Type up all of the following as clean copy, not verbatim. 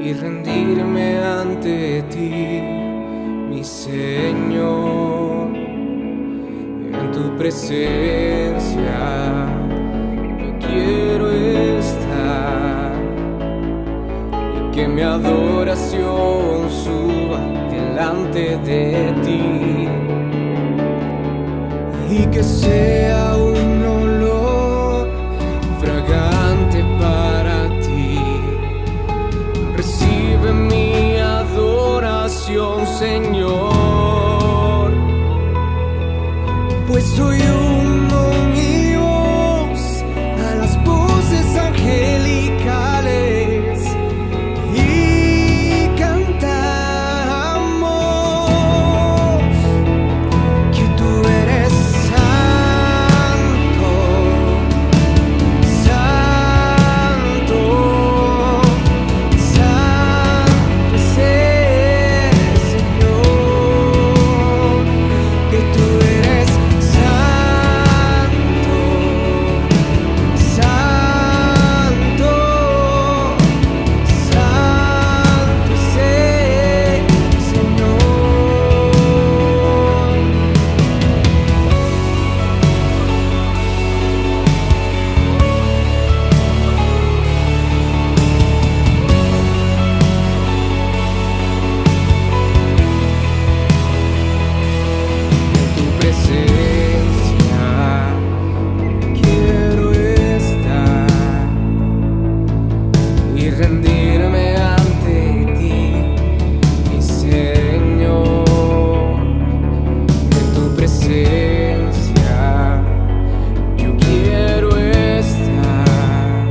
y rendirme ante ti, mi Señor. En tu presencia yo quiero estar, y que mi adoración suba delante de ti, y que sea un olor fragante para ti. Recibe mi adoración, Señor, pues soy uno mi voz a las voces angelicales y cantamos que tú eres santo, santo, santo es el Señor, que tú eres santo, santo, santo es el Señor. En tu presencia quiero estar y rendirme ante ti, mi Señor. En tu presencia yo quiero estar,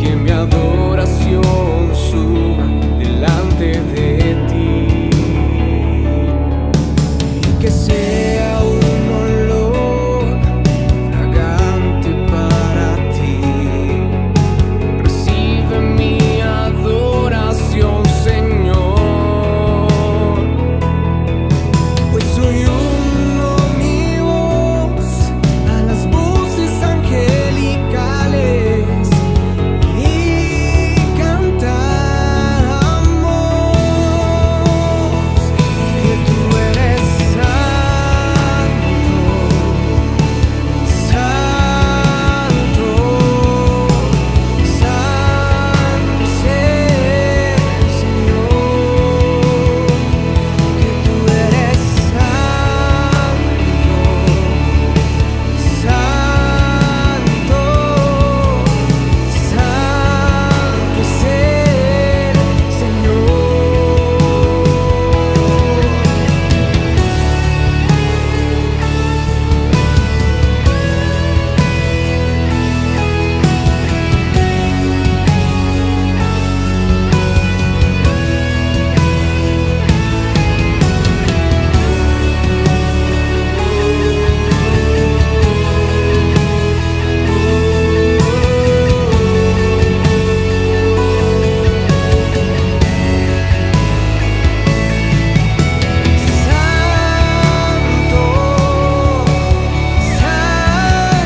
que mi adoración suba delante de ti, y que sea un olor fragante para ti. Recibe mi adoración, Señor, pues soy uno mi voz a las voces angelicales y cantamos que tú eres santo, santo, santo es el Señor, que tú eres santo, santo, santo es el Señor. Santo,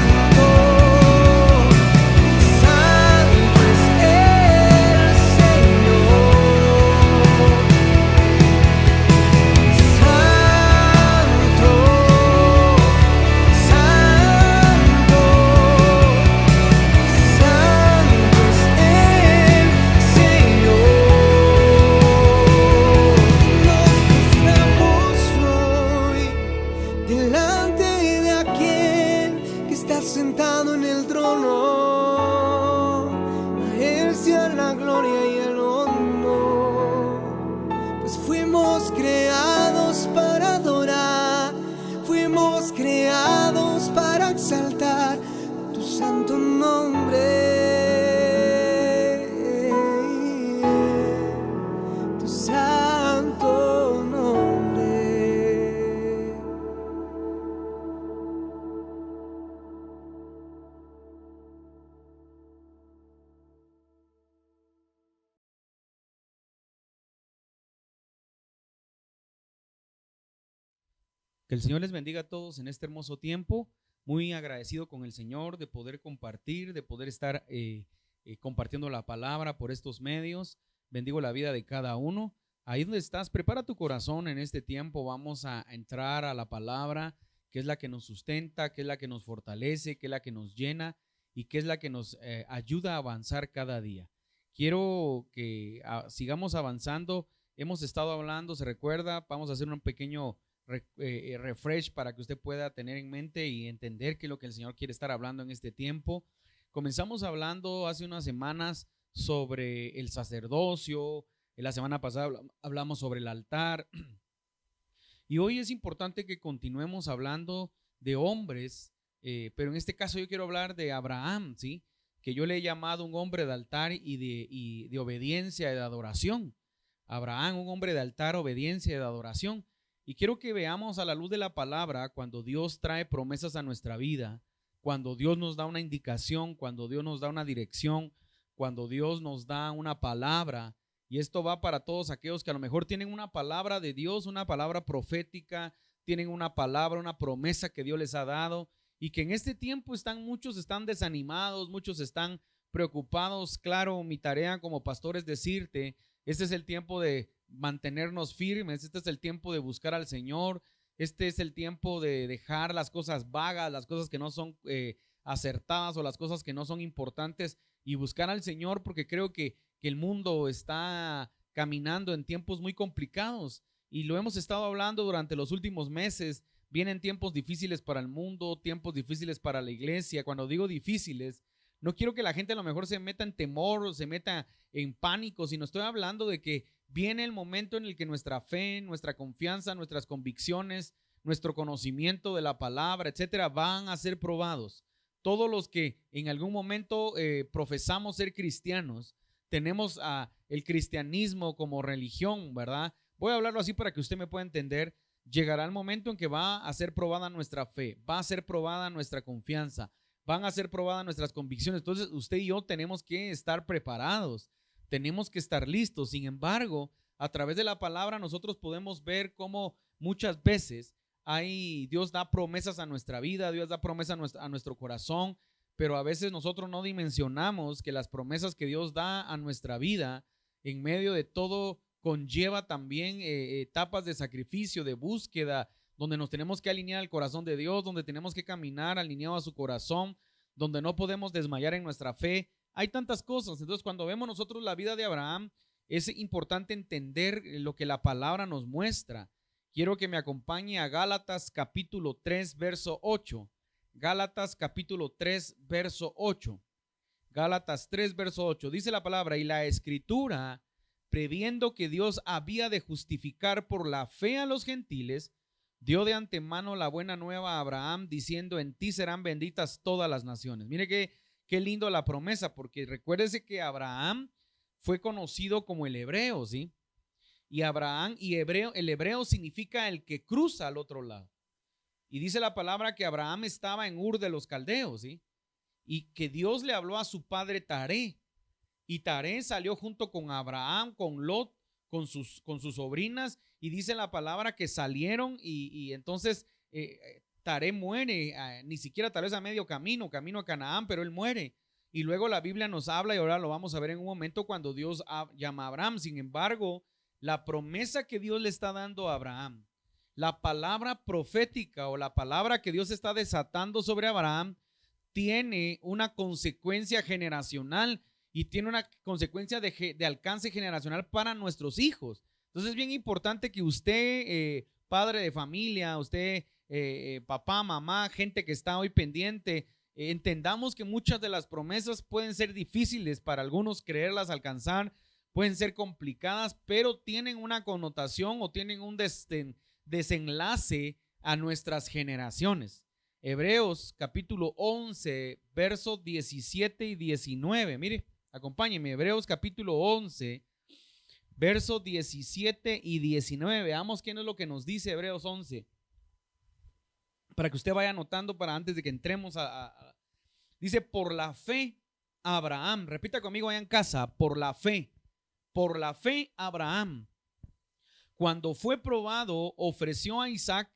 santo, santo es el Señor. Santo, santo, santo es el Señor. Nos postramos hoy delante de aquel que está sentado en el trono. A él sea la gloria y el honor, pues fuimos creados para adorar, fuimos creados para exaltar tu santo nombre, tu santo nombre. Que el Señor les bendiga a todos en este hermoso tiempo. Muy agradecido con el Señor de poder compartir, de poder estar compartiendo la palabra por estos medios. Bendigo la vida de cada uno. Ahí donde estás, prepara tu corazón en este tiempo. Vamos a entrar a la palabra, que es la que nos sustenta, que es la que nos fortalece, que es la que nos llena y que es la que nos ayuda a avanzar cada día. Quiero que sigamos avanzando. Hemos estado hablando, se recuerda, vamos a hacer un pequeño refresh para que usted pueda tener en mente y entender qué es lo que el Señor quiere estar hablando en este tiempo. Comenzamos hablando hace unas semanas sobre el sacerdocio. La semana pasada hablamos sobre el altar. Y hoy es importante que continuemos hablando de hombres, pero en este caso yo quiero hablar de Abraham, ¿sí? Que yo le he llamado un hombre de altar y de obediencia y de adoración. Abraham, un hombre de altar, obediencia y de adoración. Y quiero que veamos a la luz de la palabra cuando Dios trae promesas a nuestra vida, cuando Dios nos da una indicación, cuando Dios nos da una dirección, cuando Dios nos da una palabra. Y esto va para todos aquellos que a lo mejor tienen una palabra de Dios, una palabra profética, tienen una palabra, una promesa que Dios les ha dado y que en este tiempo muchos están desanimados, muchos están preocupados. Claro, mi tarea como pastor es decirte, este es el tiempo de mantenernos firmes, este es el tiempo de buscar al Señor, este es el tiempo de dejar las cosas vagas, las cosas que no son acertadas o las cosas que no son importantes y buscar al Señor, porque creo que el mundo está caminando en tiempos muy complicados y lo hemos estado hablando durante los últimos meses. Vienen tiempos difíciles para el mundo, tiempos difíciles para la iglesia. Cuando digo difíciles, no quiero que la gente a lo mejor se meta en temor o se meta en pánico, sino estoy hablando de que viene el momento en el que nuestra fe, nuestra confianza, nuestras convicciones, nuestro conocimiento de la palabra, etcétera, van a ser probados. Todos los que en algún momento profesamos ser cristianos, tenemos el cristianismo como religión, ¿verdad? Voy a hablarlo así para que usted me pueda entender. Llegará el momento en que va a ser probada nuestra fe, va a ser probada nuestra confianza, van a ser probadas nuestras convicciones. Entonces usted y yo tenemos que estar preparados, tenemos que estar listos. Sin embargo, a través de la palabra nosotros podemos ver cómo muchas veces Dios da promesas a nuestra vida, Dios da promesas a nuestro corazón, pero a veces nosotros no dimensionamos que las promesas que Dios da a nuestra vida, en medio de todo, conlleva también etapas de sacrificio, de búsqueda, donde nos tenemos que alinear al corazón de Dios, donde tenemos que caminar alineado a su corazón, donde no podemos desmayar en nuestra fe. Hay tantas cosas. Entonces, cuando vemos nosotros la vida de Abraham, es importante entender lo que la palabra nos muestra. Quiero que me acompañe a Gálatas capítulo 3, verso 8. Gálatas capítulo 3, verso 8. Gálatas 3, verso 8. Dice la palabra: y la escritura, previendo que Dios había de justificar por la fe a los gentiles, dio de antemano la buena nueva a Abraham, diciendo: en ti serán benditas todas las naciones. Mire qué lindo la promesa, porque recuérdese que Abraham fue conocido como el hebreo, ¿sí? Y el hebreo significa el que cruza al otro lado. Y dice la palabra que Abraham estaba en Ur de los Caldeos, ¿sí? Y que Dios le habló a su padre Taré. Y Taré salió junto con Abraham, con Lot, con sus sobrinas. Y dice la palabra que salieron y entonces Taré muere, ni siquiera tal vez a medio camino a Canaán, pero él muere. Y luego la Biblia nos habla, y ahora lo vamos a ver en un momento, cuando Dios llama a Abraham. Sin embargo, la promesa que Dios le está dando a Abraham, la palabra profética o la palabra que Dios está desatando sobre Abraham, tiene una consecuencia generacional y tiene una consecuencia de alcance generacional para nuestros hijos. Entonces es bien importante que usted, padre de familia, usted, papá, mamá, gente que está hoy pendiente, entendamos que muchas de las promesas pueden ser difíciles para algunos creerlas alcanzar, pueden ser complicadas, pero tienen una connotación o tienen un desenlace a nuestras generaciones. Hebreos capítulo 11, versos 17 y 19. Mire, acompáñenme. Hebreos capítulo 11, versos 17 y 19. Veamos qué es lo que nos dice Hebreos 11. Para que usted vaya anotando para antes de que entremos dice: por la fe Abraham, repita conmigo allá en casa, por la fe Abraham, cuando fue probado, ofreció a Isaac,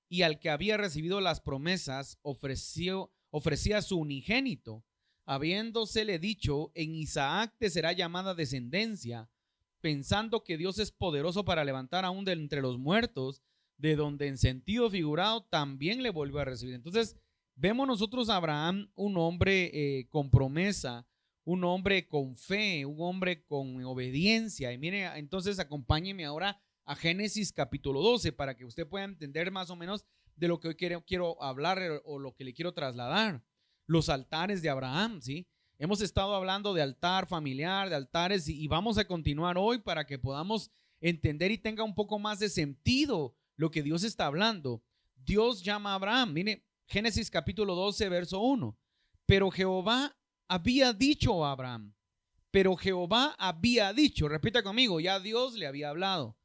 y al que había recibido las promesas ofrecía su unigénito, habiéndosele dicho, en Isaac te será llamada descendencia, pensando que Dios es poderoso para levantar aún de entre los muertos, de donde en sentido figurado también le volvió a recibir. Entonces, vemos nosotros a Abraham un hombre con promesa, un hombre con fe, un hombre con obediencia. Y mire, entonces acompáñeme ahora a Génesis capítulo 12 para que usted pueda entender más o menos de lo que hoy quiero hablar o lo que le quiero trasladar. Los altares de Abraham, ¿sí? Hemos estado hablando de altar familiar, de altares, y vamos a continuar hoy para que podamos entender y tenga un poco más de sentido lo que Dios está hablando. Dios llama a Abraham. Mire, Génesis capítulo 12, verso 1. Pero Jehová había dicho a Abraham. Pero Jehová había dicho. Repita conmigo, ya Dios le había hablado.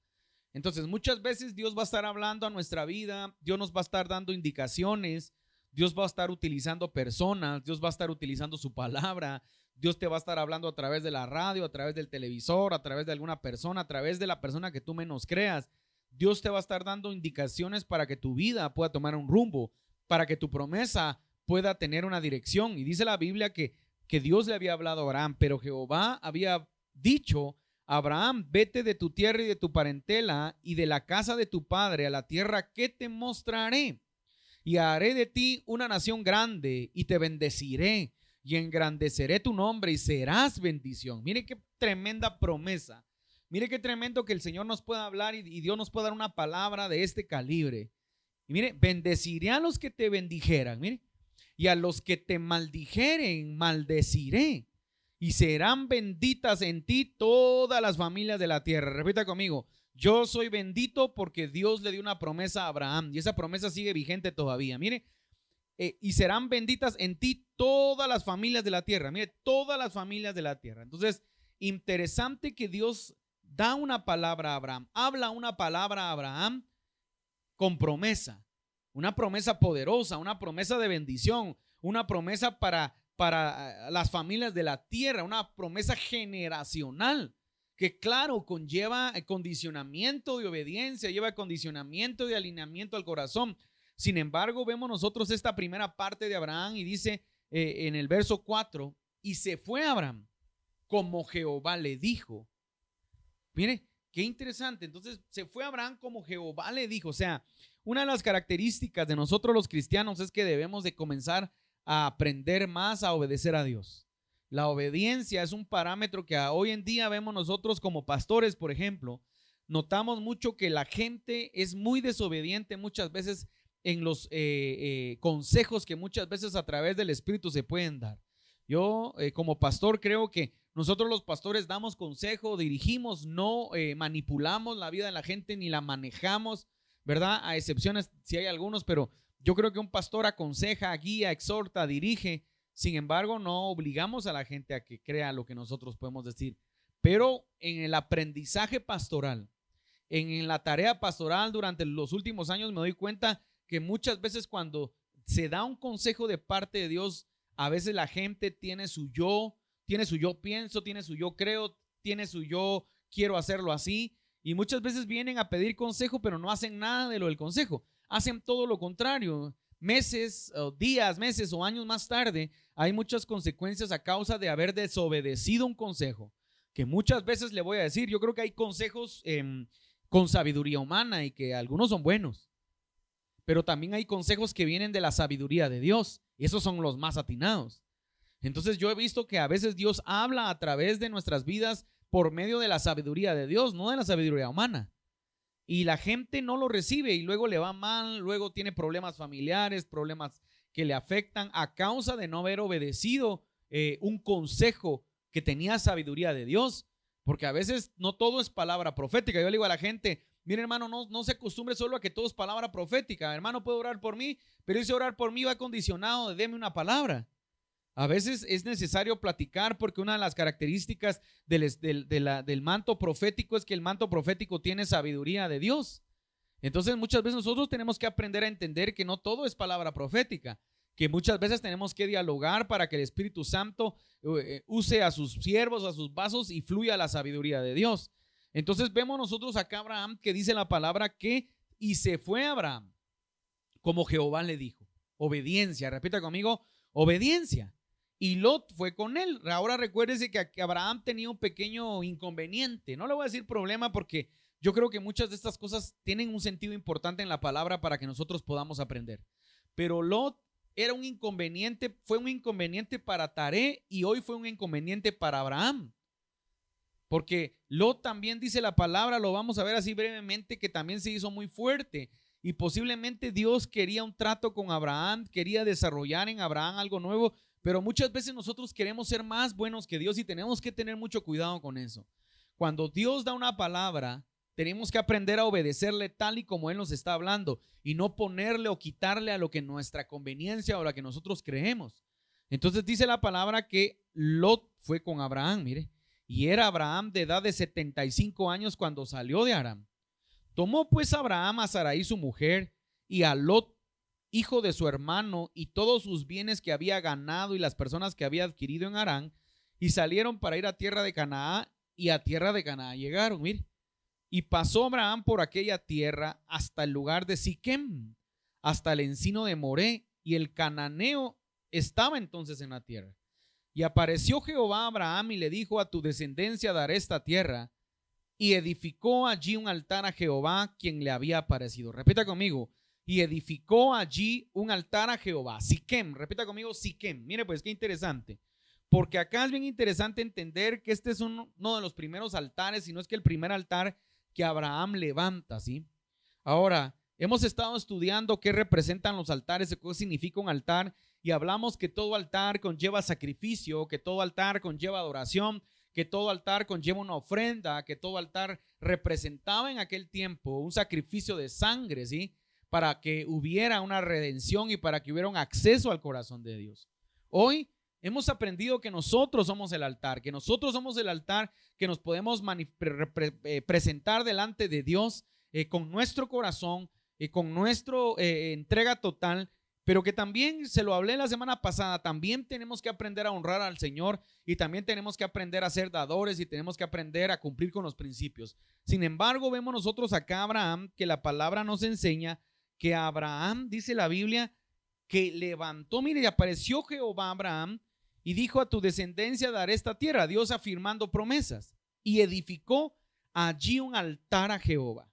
Entonces, muchas veces Dios va a estar hablando a nuestra vida. Dios nos va a estar dando indicaciones. Dios va a estar utilizando personas. Dios va a estar utilizando su palabra. Dios te va a estar hablando a través de la radio, a través del televisor, a través de alguna persona, a través de la persona que tú menos creas. Dios te va a estar dando indicaciones para que tu vida pueda tomar un rumbo, para que tu promesa pueda tener una dirección. Y dice la Biblia que Dios le había hablado a Abraham, pero Jehová había dicho a Abraham, vete de tu tierra y de tu parentela y de la casa de tu padre a la tierra que te mostraré. Y haré de ti una nación grande y te bendeciré y engrandeceré tu nombre y serás bendición. Mire qué tremenda promesa. Mire qué tremendo que el Señor nos pueda hablar y Dios nos pueda dar una palabra de este calibre. Y mire, bendeciré a los que te bendijeran, mire, y a los que te maldijeren, maldeciré. Y serán benditas en ti todas las familias de la tierra. Repita conmigo, yo soy bendito porque Dios le dio una promesa a Abraham y esa promesa sigue vigente todavía. Mire, y serán benditas en ti todas las familias de la tierra. Mire, todas las familias de la tierra. Entonces, interesante que Dios da una palabra a Abraham, habla una palabra a Abraham con promesa, una promesa poderosa, una promesa de bendición, una promesa para las familias de la tierra, una promesa generacional que claro conlleva condicionamiento de obediencia, lleva condicionamiento de alineamiento al corazón. Sin embargo, vemos nosotros esta primera parte de Abraham y dice en el verso 4, y se fue Abraham como Jehová le dijo. Mire, qué interesante. Entonces se fue Abraham como Jehová le dijo. O sea, una de las características de nosotros los cristianos es que debemos de comenzar a aprender más a obedecer a Dios. La obediencia es un parámetro que hoy en día vemos nosotros como pastores, por ejemplo. Notamos mucho que la gente es muy desobediente muchas veces en los consejos que muchas veces a través del Espíritu se pueden dar. Yo como pastor creo que nosotros los pastores damos consejo, dirigimos, no manipulamos la vida de la gente ni la manejamos, ¿verdad? A excepciones si hay algunos, pero yo creo que un pastor aconseja, guía, exhorta, dirige. Sin embargo, no obligamos a la gente a que crea lo que nosotros podemos decir. Pero en el aprendizaje pastoral, en la tarea pastoral durante los últimos años me doy cuenta que muchas veces cuando se da un consejo de parte de Dios, a veces la gente tiene su yo pienso, tiene su yo creo, tiene su yo quiero hacerlo así, y muchas veces vienen a pedir consejo pero no hacen nada de lo del consejo, hacen todo lo contrario. Meses o años más tarde hay muchas consecuencias a causa de haber desobedecido un consejo, que muchas veces le voy a decir, yo creo que hay consejos con sabiduría humana y que algunos son buenos, pero también hay consejos que vienen de la sabiduría de Dios y esos son los más atinados. Entonces yo he visto que a veces Dios habla a través de nuestras vidas por medio de la sabiduría de Dios, no de la sabiduría humana. Y la gente no lo recibe y luego le va mal, luego tiene problemas familiares, problemas que le afectan a causa de no haber obedecido un consejo que tenía sabiduría de Dios. Porque a veces no todo es palabra profética. Yo le digo a la gente, mire hermano, no se acostumbre solo a que todo es palabra profética. Hermano, puede orar por mí, pero ese orar por mí va condicionado de deme una palabra. A veces es necesario platicar porque una de las características del manto profético es que el manto profético tiene sabiduría de Dios. Entonces muchas veces nosotros tenemos que aprender a entender que no todo es palabra profética, que muchas veces tenemos que dialogar para que el Espíritu Santo use a sus siervos, a sus vasos y fluya la sabiduría de Dios. Entonces vemos nosotros acá Abraham que dice la palabra que y se fue Abraham como Jehová le dijo. Obediencia, repita conmigo, obediencia. y Lot fue con él. Ahora recuérdese que Abraham tenía un pequeño inconveniente. No le voy a decir problema porque yo creo que muchas de estas cosas tienen un sentido importante en la palabra para que nosotros podamos aprender. Pero Lot era un inconveniente, fue un inconveniente para Taré y hoy fue un inconveniente para Abraham. Porque Lot también dice la palabra, lo vamos a ver así brevemente, que también se hizo muy fuerte. Y posiblemente Dios quería un trato con Abraham, quería desarrollar en Abraham algo nuevo, pero muchas veces nosotros queremos ser más buenos que Dios y tenemos que tener mucho cuidado con eso. Cuando Dios da una palabra, tenemos que aprender a obedecerle tal y como Él nos está hablando y no ponerle o quitarle a lo que nuestra conveniencia o lo que nosotros creemos. Entonces dice la palabra que Lot fue con Abraham, mire, y era Abraham de edad de 75 años cuando salió de Aram. Tomó pues Abraham a Sarai su mujer y a Lot, hijo de su hermano, y todos sus bienes que había ganado y las personas que había adquirido en Harán, y salieron para ir a tierra de Canaán, y a tierra de Canaán llegaron, mire. Y pasó Abraham por aquella tierra hasta el lugar de Siquem, hasta el encino de Moré, y el cananeo estaba entonces en la tierra. Y apareció Jehová a Abraham y le dijo: a tu descendencia daré esta tierra. Y edificó allí un altar a Jehová, quien le había aparecido. Repita conmigo: y edificó allí un altar a Jehová. Siquem, repita conmigo, Siquem. Mire pues qué interesante, porque acá es bien interesante entender que este es uno de los primeros altares, si no es que el primer altar que Abraham levanta, ¿sí? Ahora, hemos estado estudiando qué representan los altares, qué significa un altar, y hablamos que todo altar conlleva sacrificio, que todo altar conlleva adoración, que todo altar conlleva una ofrenda, que todo altar representaba en aquel tiempo un sacrificio de sangre, ¿sí? Para que hubiera una redención y para que hubiera un acceso al corazón de Dios. Hoy hemos aprendido que nosotros somos el altar, que nosotros somos el altar que nos podemos presentar delante de Dios con nuestro corazón, con nuestra entrega total, pero que también, se lo hablé la semana pasada, también tenemos que aprender a honrar al Señor y también tenemos que aprender a ser dadores y tenemos que aprender a cumplir con los principios. Sin embargo, vemos nosotros acá a Abraham, que la palabra nos enseña que Abraham, dice la Biblia, que levantó, mire, y apareció Jehová a Abraham y dijo: a tu descendencia daré esta tierra, Dios afirmando promesas, y edificó allí un altar a Jehová.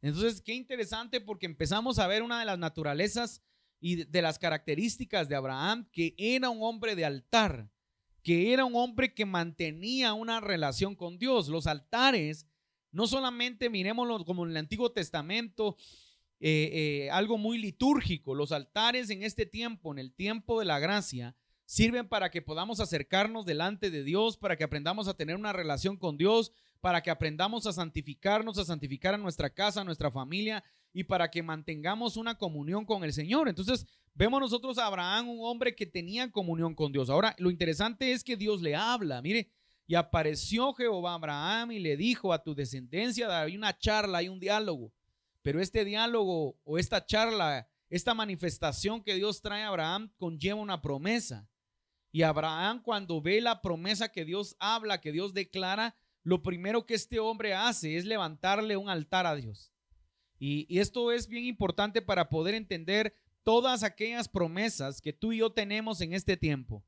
Entonces, qué interesante, porque empezamos a ver una de las naturalezas y de las características de Abraham, que era un hombre de altar, que era un hombre que mantenía una relación con Dios. Los altares, no solamente miremoslo como en el Antiguo Testamento, algo muy litúrgico. Los altares en este tiempo, en el tiempo de la gracia, sirven para que podamos acercarnos delante de Dios, para que aprendamos a tener una relación con Dios, para que aprendamos a santificarnos, a santificar a nuestra casa, a nuestra familia, y para que mantengamos una comunión con el Señor. Entonces vemos nosotros a Abraham, un hombre que tenía comunión con Dios. Ahora, lo interesante es que Dios le habla, mire, y apareció Jehová a Abraham y le dijo: a tu descendencia. Hay una charla, hay un diálogo, pero este diálogo o esta charla, esta manifestación que Dios trae a Abraham conlleva una promesa. Y Abraham, cuando ve la promesa que Dios habla, que Dios declara, lo primero que este hombre hace es levantarle un altar a Dios. Y esto es bien importante para poder entender todas aquellas promesas que tú y yo tenemos en este tiempo.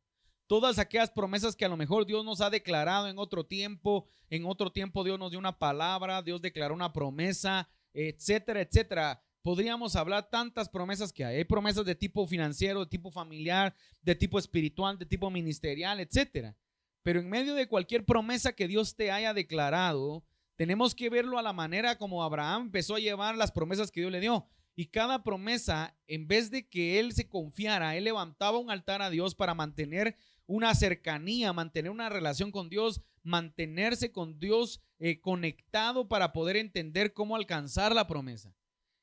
Todas aquellas promesas que a lo mejor Dios nos ha declarado en otro tiempo. En otro tiempo Dios nos dio una palabra, Dios declaró una promesa, etcétera, etcétera. Podríamos hablar tantas promesas que hay. Hay promesas de tipo financiero, de tipo familiar, de tipo espiritual, de tipo ministerial, etcétera. Pero en medio de cualquier promesa que Dios te haya declarado, tenemos que verlo a la manera como Abraham empezó a llevar las promesas que Dios le dio. Y cada promesa, en vez de que él se confiara, él levantaba un altar a Dios para mantener una cercanía, mantener una relación con Dios, mantenerse con Dios conectado para poder entender cómo alcanzar la promesa.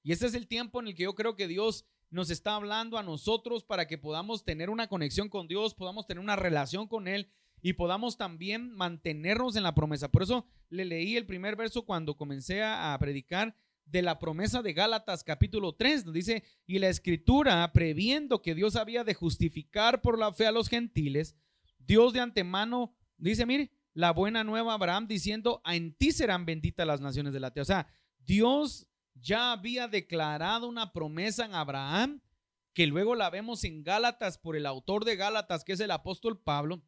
Y este es el tiempo en el que yo creo que Dios nos está hablando a nosotros para que podamos tener una conexión con Dios, podamos tener una relación con Él y podamos también mantenernos en la promesa. Por eso le leí el primer verso cuando comencé a predicar de la promesa de Gálatas capítulo 3, donde dice: y la escritura, previendo que Dios había de justificar por la fe a los gentiles, Dios de antemano, dice, mire, la buena nueva a Abraham, diciendo: en ti serán benditas las naciones de la tierra. O sea, Dios ya había declarado una promesa en Abraham que luego la vemos en Gálatas por el autor de Gálatas, que es el apóstol Pablo,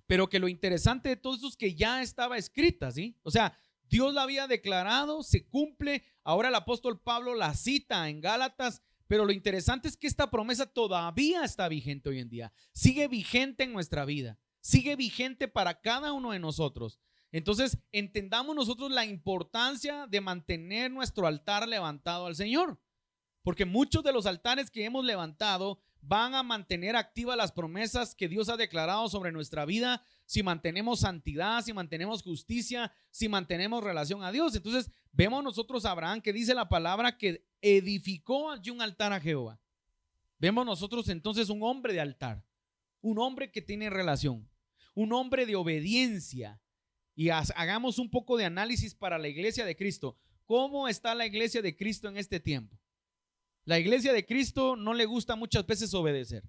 pero que lo interesante de todo eso es que ya estaba escrita, ¿sí? O sea, Dios la había declarado, se cumple, ahora el apóstol Pablo la cita en Gálatas, pero lo interesante es que esta promesa todavía está vigente hoy en día, sigue vigente en nuestra vida, sigue vigente para cada uno de nosotros. Entonces, entendamos nosotros la importancia de mantener nuestro altar levantado al Señor, porque muchos de los altares que hemos levantado van a mantener activas las promesas que Dios ha declarado sobre nuestra vida si mantenemos santidad, si mantenemos justicia, si mantenemos relación a Dios. Entonces vemos nosotros a Abraham, que dice la palabra que edificó allí un altar a Jehová. Vemos nosotros entonces un hombre de altar, un hombre que tiene relación, un hombre de obediencia. Y hagamos un poco de análisis para la iglesia de Cristo. ¿Cómo está la iglesia de Cristo en este tiempo? La iglesia de Cristo no le gusta muchas veces obedecer.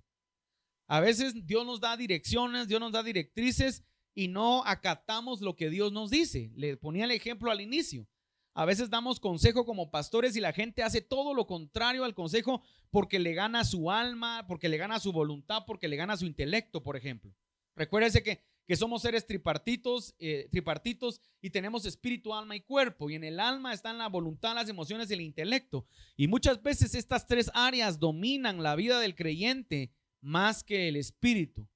A veces Dios nos da direcciones, Dios nos da directrices y no acatamos lo que Dios nos dice. Le ponía el ejemplo al inicio. A veces damos consejo como pastores y la gente hace todo lo contrario al consejo porque le gana su alma, porque le gana su voluntad, porque le gana su intelecto, por ejemplo. Recuérdese que somos seres tripartitos y tenemos espíritu, alma y cuerpo, y en el alma están la voluntad, las emociones y el intelecto, y muchas veces estas tres áreas dominan la vida del creyente más que el espíritu.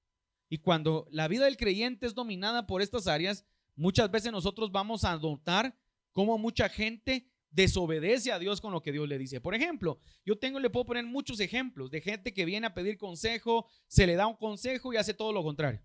Y cuando la vida del creyente es dominada por estas áreas, muchas veces nosotros vamos a notar cómo mucha gente desobedece a Dios con lo que Dios le dice. Por ejemplo, le puedo poner muchos ejemplos de gente que viene a pedir consejo, se le da un consejo y hace todo lo contrario.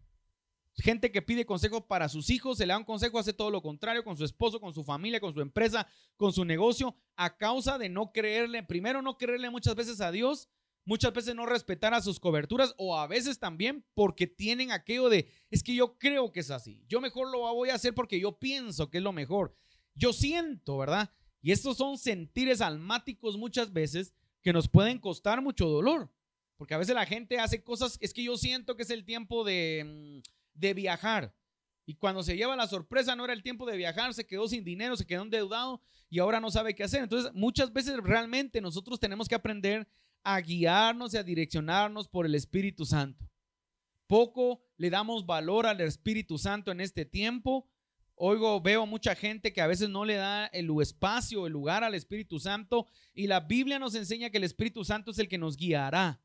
Gente que pide consejo para sus hijos, se le da un consejo, hace todo lo contrario con su esposo, con su familia, con su empresa, con su negocio, a causa de no creerle, primero no creerle muchas veces a Dios, muchas veces no respetar a sus coberturas, o a veces también porque tienen aquello de, es que yo creo que es así, yo mejor lo voy a hacer porque yo pienso que es lo mejor, yo siento, ¿verdad? Y estos son sentires almáticos muchas veces que nos pueden costar mucho dolor, porque a veces la gente hace cosas, es que yo siento que es el tiempo de viajar, y cuando se lleva la sorpresa no era el tiempo de viajar, se quedó sin dinero, se quedó endeudado y ahora no sabe qué hacer. Entonces muchas veces realmente nosotros tenemos que aprender a guiarnos y a direccionarnos por el Espíritu Santo. Poco le damos valor al Espíritu Santo en este tiempo. Veo mucha gente que a veces no le da el espacio, el lugar al Espíritu Santo, y la Biblia nos enseña que el Espíritu Santo es el que nos guiará.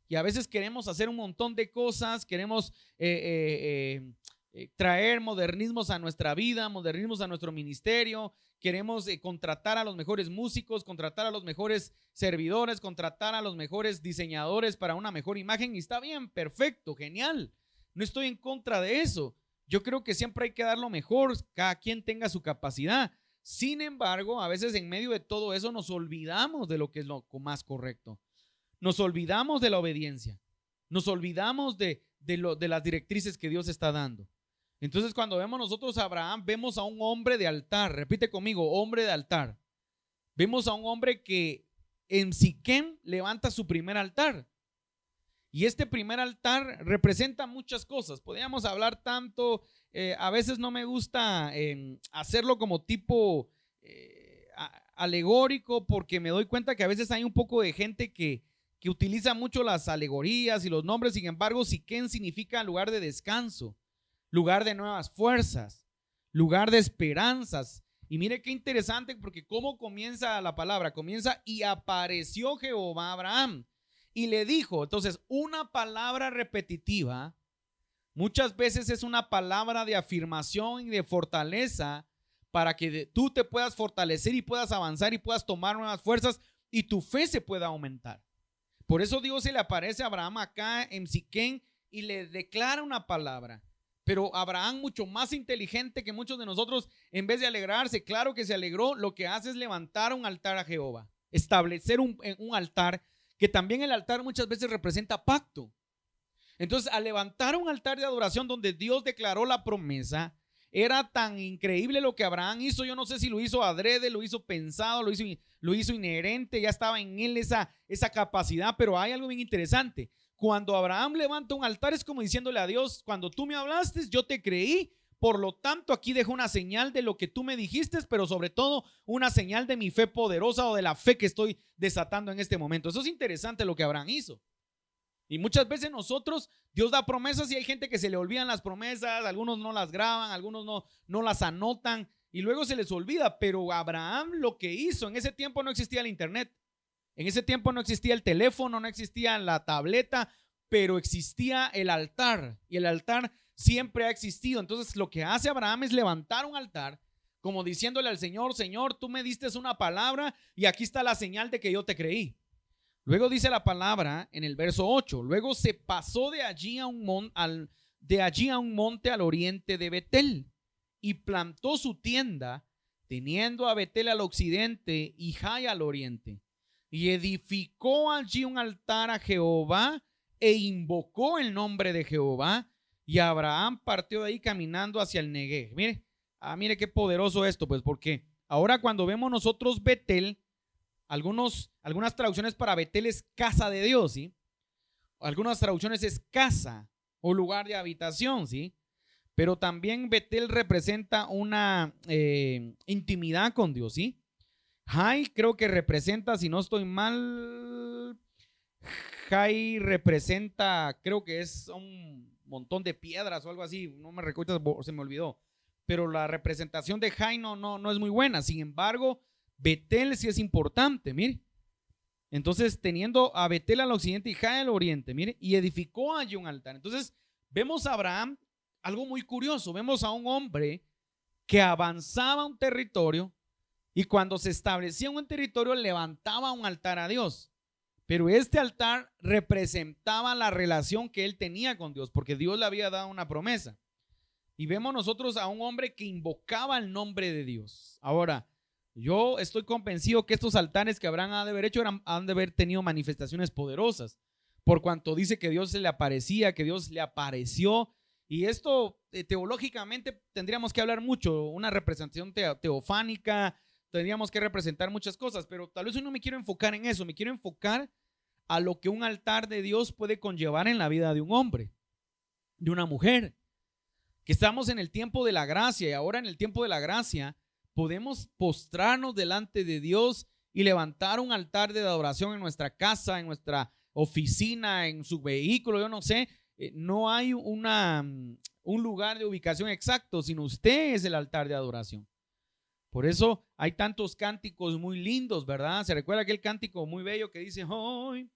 Y a veces queremos hacer un montón de cosas, queremos traer modernismos a nuestra vida, modernismos a nuestro ministerio, queremos contratar a los mejores músicos, contratar a los mejores servidores, contratar a los mejores diseñadores para una mejor imagen, y está bien, perfecto, genial, no estoy en contra de eso. Yo creo que siempre hay que dar lo mejor, cada quien tenga su capacidad. Sin embargo, a veces en medio de todo eso nos olvidamos de lo que es lo más correcto. Nos olvidamos de la obediencia, nos olvidamos de las directrices que Dios está dando. Entonces, cuando vemos nosotros a Abraham, vemos a un hombre de altar. Repite conmigo, hombre de altar. Vemos a un hombre que en Siquem levanta su primer altar. Y este primer altar representa muchas cosas. Podríamos hablar tanto, a veces no me gusta hacerlo como tipo alegórico, porque me doy cuenta que a veces hay un poco de gente que utiliza mucho las alegorías y los nombres. Sin embargo, Siquem significa lugar de descanso, lugar de nuevas fuerzas, lugar de esperanzas. Y mire qué interesante, porque cómo comienza la palabra, comienza: y apareció Jehová a Abraham y le dijo. Entonces, una palabra repetitiva muchas veces es una palabra de afirmación y de fortaleza para que tú te puedas fortalecer y puedas avanzar y puedas tomar nuevas fuerzas y tu fe se pueda aumentar. Por eso Dios se le aparece a Abraham acá en Siquem y le declara una palabra. Pero Abraham, mucho más inteligente que muchos de nosotros, en vez de alegrarse, claro que se alegró, lo que hace es levantar un altar a Jehová, establecer un altar, que también el altar muchas veces representa pacto. Entonces, al levantar un altar de adoración donde Dios declaró la promesa, era tan increíble lo que Abraham hizo. Yo no sé si lo hizo adrede, lo hizo pensado, lo hizo inherente, ya estaba en él esa capacidad. Pero hay algo bien interesante. Cuando Abraham levanta un altar es como diciéndole a Dios: cuando tú me hablaste, yo te creí, por lo tanto aquí dejo una señal de lo que tú me dijiste, pero sobre todo una señal de mi fe poderosa o de la fe que estoy desatando en este momento. Eso es interesante lo que Abraham hizo. Y muchas veces nosotros, Dios da promesas y hay gente que se le olvidan las promesas, algunos no las graban, algunos no las anotan y luego se les olvida. Pero Abraham lo que hizo, en ese tiempo no existía el internet, en ese tiempo no existía el teléfono, no existía la tableta, pero existía el altar y el altar siempre ha existido. Entonces lo que hace Abraham es levantar un altar como diciéndole al Señor: Señor, tú me diste una palabra y aquí está la señal de que yo te creí. Luego dice la palabra en el verso 8: luego se pasó de allí a un monte al oriente de Betel y plantó su tienda, teniendo a Betel al occidente y Jai al oriente, y edificó allí un altar a Jehová e invocó el nombre de Jehová. Y Abraham partió de ahí caminando hacia el Negev. Mire qué poderoso esto, pues, porque ahora cuando vemos nosotros Betel, algunas traducciones para Betel es casa de Dios, ¿sí? Algunas traducciones es casa o lugar de habitación, ¿sí? Pero también Betel representa una intimidad con Dios, ¿sí? Jai creo que representa, si no estoy mal, Jai representa, creo que es un montón de piedras o algo así, no me recuerdo, se me olvidó, pero la representación de Jai no es muy buena. Sin embargo, Betel sí es importante, mire. Entonces, teniendo a Betel al occidente y Jai al oriente, mire, y edificó allí un altar. Entonces, vemos a Abraham algo muy curioso. Vemos a un hombre que avanzaba un territorio y cuando se establecía en un territorio levantaba un altar a Dios. Pero este altar representaba la relación que él tenía con Dios, porque Dios le había dado una promesa. Y vemos nosotros a un hombre que invocaba el nombre de Dios. Ahora, yo estoy convencido que estos altares que Abraham ha de haber hecho han de haber tenido manifestaciones poderosas, por cuanto dice que Dios se le aparecía, que Dios le apareció. Y esto teológicamente tendríamos que hablar mucho, una representación teofánica, tendríamos que representar muchas cosas, pero tal vez hoy no me quiero enfocar en eso, me quiero enfocar a lo que un altar de Dios puede conllevar en la vida de un hombre, de una mujer. Que estamos en el tiempo de la gracia y ahora en el tiempo de la gracia podemos postrarnos delante de Dios y levantar un altar de adoración en nuestra casa, en nuestra oficina, en su vehículo, yo no sé. No hay un lugar de ubicación exacto, sino usted es el altar de adoración. Por eso hay tantos cánticos muy lindos, ¿verdad? ¿Se recuerda aquel cántico muy bello que dice: hoy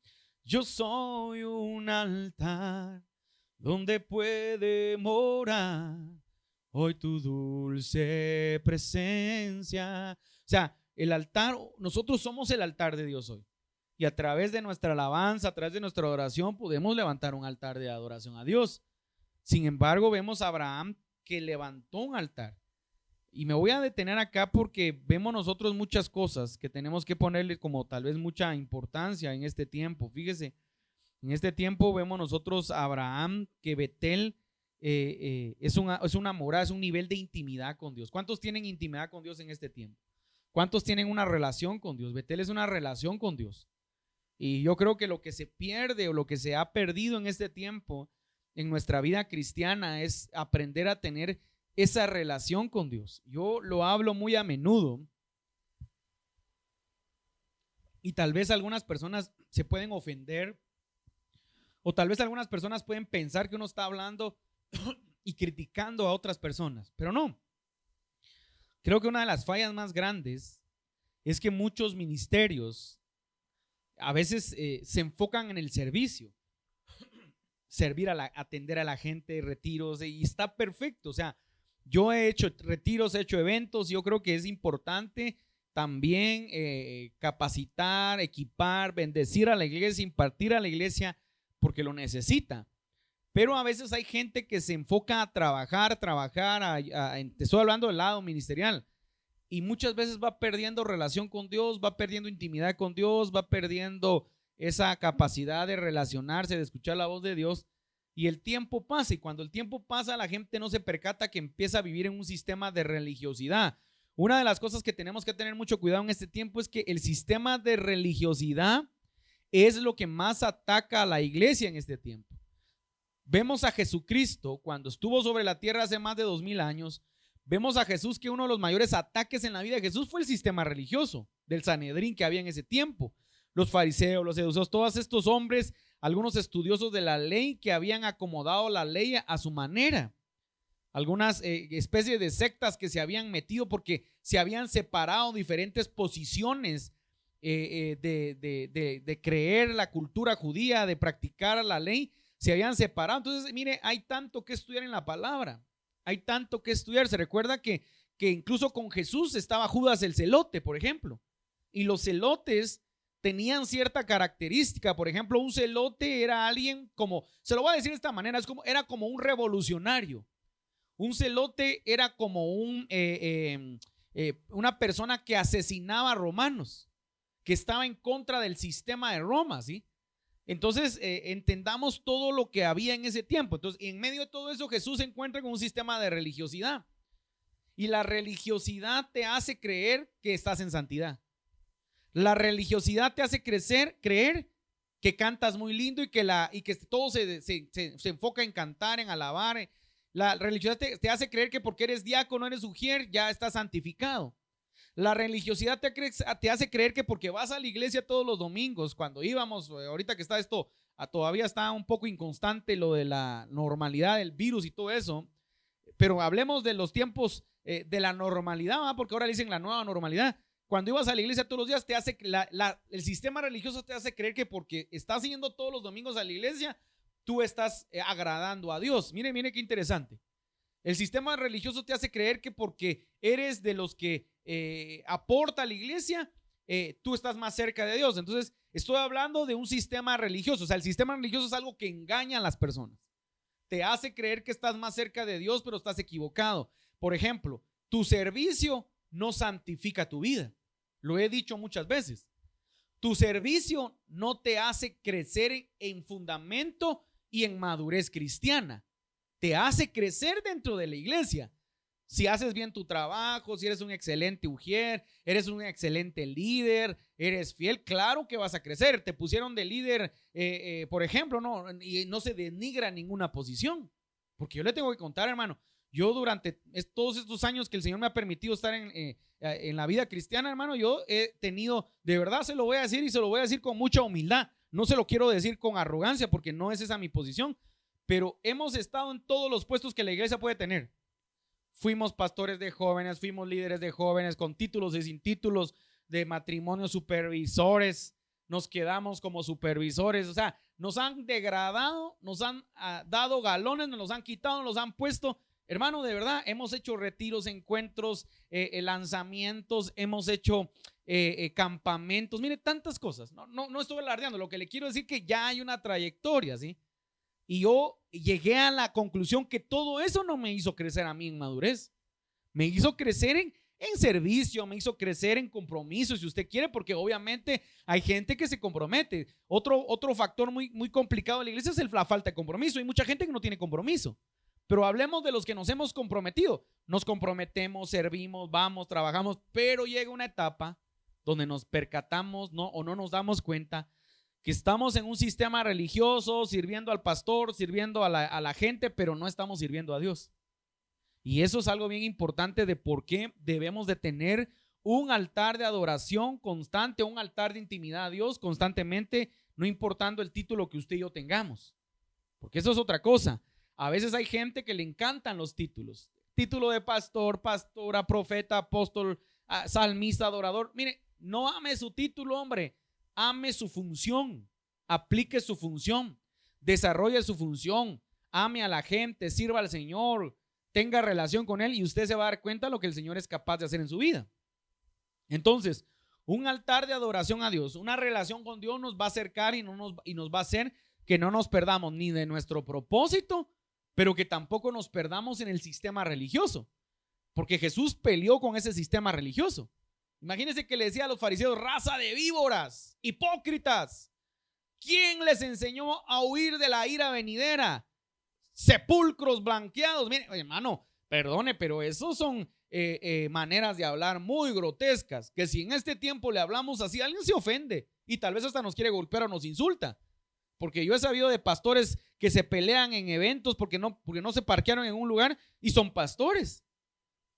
yo soy un altar donde puede morar hoy tu dulce presencia? O sea, el altar, nosotros somos el altar de Dios hoy. Y a través de nuestra alabanza, a través de nuestra adoración, podemos levantar un altar de adoración a Dios. Sin embargo, vemos a Abraham que levantó un altar. Y me voy a detener acá porque vemos nosotros muchas cosas que tenemos que ponerle como tal vez mucha importancia en este tiempo. Fíjese, en este tiempo vemos nosotros a Abraham que Betel es una morada, es un nivel de intimidad con Dios. ¿Cuántos tienen intimidad con Dios en este tiempo? ¿Cuántos tienen una relación con Dios? Betel es una relación con Dios. Y yo creo que lo que se pierde o lo que se ha perdido en este tiempo en nuestra vida cristiana es aprender a tener esa relación con Dios. Yo lo hablo muy a menudo y tal vez algunas personas se pueden ofender o tal vez algunas personas pueden pensar que uno está hablando y criticando a otras personas, pero no. Creo que una de las fallas más grandes es que muchos ministerios a veces se enfocan en el servicio, servir atender a la gente, retiros, y está perfecto. O sea, yo he hecho retiros, he hecho eventos. Yo creo que es importante también capacitar, equipar, bendecir a la iglesia, impartir a la iglesia porque lo necesita. Pero a veces hay gente que se enfoca a trabajar, te estoy hablando del lado ministerial, y muchas veces va perdiendo relación con Dios, va perdiendo intimidad con Dios, va perdiendo esa capacidad de relacionarse, de escuchar la voz de Dios. Y el tiempo pasa, y cuando el tiempo pasa la gente no se percata que empieza a vivir en un sistema de religiosidad. Una de las cosas que tenemos que tener mucho cuidado en este tiempo es que el sistema de religiosidad es lo que más ataca a la iglesia en este tiempo. vemos a Jesucristo cuando estuvo sobre la tierra hace más de 2000 años. Vemos a Jesús que uno de los mayores ataques en la vida de Jesús fue el sistema religioso del Sanedrín que había en ese tiempo. Los fariseos, los saduceos, todos estos hombres, algunos estudiosos de la ley que habían acomodado la ley a su manera. Algunas especies de sectas que se habían metido porque se habían separado diferentes posiciones de creer la cultura judía, de practicar la ley, se habían separado. Entonces, mire, hay tanto que estudiar en la palabra, hay tanto que estudiar. Se recuerda que incluso con Jesús estaba Judas el celote, por ejemplo, y los celotes tenían cierta característica. Por ejemplo, un celote era alguien como, se lo voy a decir de esta manera, era como un revolucionario. Un celote era como una persona que asesinaba a romanos, que estaba en contra del sistema de Roma, ¿sí? Entonces, entendamos todo lo que había en ese tiempo. Entonces, en medio de todo eso, Jesús se encuentra con un sistema de religiosidad. Y la religiosidad te hace creer que estás en santidad. La religiosidad te hace creer que cantas muy lindo y que todo se enfoca en cantar, en alabar. La religiosidad te hace creer que porque eres diácono, eres ujier, ya estás santificado. La religiosidad te hace creer que porque vas a la iglesia todos los domingos, cuando íbamos, ahorita que está esto, todavía está un poco inconstante lo de la normalidad del virus y todo eso, pero hablemos de los tiempos de la normalidad, ¿verdad? Porque ahora le dicen la nueva normalidad. Cuando ibas a la iglesia todos los días, el sistema religioso te hace creer que porque estás yendo todos los domingos a la iglesia, tú estás agradando a Dios. Mire qué interesante. El sistema religioso te hace creer que porque eres de los que aporta a la iglesia, tú estás más cerca de Dios. Entonces, estoy hablando de un sistema religioso. O sea, el sistema religioso es algo que engaña a las personas. Te hace creer que estás más cerca de Dios, pero estás equivocado. Por ejemplo, tu servicio no santifica tu vida. Lo he dicho muchas veces. Tu servicio no te hace crecer en fundamento y en madurez cristiana. Te hace crecer dentro de la iglesia. Si haces bien tu trabajo, si eres un excelente ujier, eres un excelente líder, eres fiel, claro que vas a crecer. Te pusieron de líder, por ejemplo, y no se denigra ninguna posición. Porque yo le tengo que contar, hermano, yo durante todos estos años que el Señor me ha permitido estar en la vida cristiana, hermano, yo he tenido, de verdad se lo voy a decir y se lo voy a decir con mucha humildad. No se lo quiero decir con arrogancia porque no es esa mi posición, pero hemos estado en todos los puestos que la iglesia puede tener. Fuimos pastores de jóvenes, fuimos líderes de jóvenes con títulos y sin títulos, de matrimonio, supervisores, nos quedamos como supervisores. O sea, nos han degradado, nos han dado galones, nos los han quitado, nos los han puesto. Hermano, de verdad, hemos hecho retiros, encuentros, lanzamientos, hemos hecho campamentos, mire, tantas cosas. No estoy alardeando, lo que le quiero decir es que ya hay una trayectoria, ¿sí? Y yo llegué a la conclusión que todo eso no me hizo crecer a mí en madurez. Me hizo crecer en servicio, me hizo crecer en compromiso, si usted quiere, porque obviamente hay gente que se compromete. Otro factor muy complicado de la iglesia es la falta de compromiso. Hay mucha gente que no tiene compromiso. Pero hablemos de los que nos hemos comprometido. Nos comprometemos, servimos, vamos, trabajamos, pero llega una etapa donde nos percatamos o no nos damos cuenta que estamos en un sistema religioso, sirviendo al pastor, sirviendo a la gente, pero no estamos sirviendo a Dios. Y eso es algo bien importante de por qué debemos de tener un altar de adoración constante, un altar de intimidad a Dios constantemente, no importando el título que usted y yo tengamos. Porque eso es otra cosa. A veces hay gente que le encantan los títulos. Título de pastor, pastora, profeta, apóstol, salmista, adorador. Mire, no ame su título, hombre. Ame su función. Aplique su función. Desarrolle su función. Ame a la gente, sirva al Señor, tenga relación con Él y usted se va a dar cuenta de lo que el Señor es capaz de hacer en su vida. Entonces, un altar de adoración a Dios, una relación con Dios nos va a acercar y nos va a hacer que no nos perdamos ni de nuestro propósito, pero que tampoco nos perdamos en el sistema religioso, porque Jesús peleó con ese sistema religioso. Imagínense que le decía a los fariseos: raza de víboras, hipócritas, ¿quién les enseñó a huir de la ira venidera? Sepulcros blanqueados. Mire, hermano, perdone, pero esos son maneras de hablar muy grotescas, que si en este tiempo le hablamos así, alguien se ofende y tal vez hasta nos quiere golpear o nos insulta. Porque yo he sabido de pastores que se pelean en eventos porque no se parquearon en un lugar y son pastores.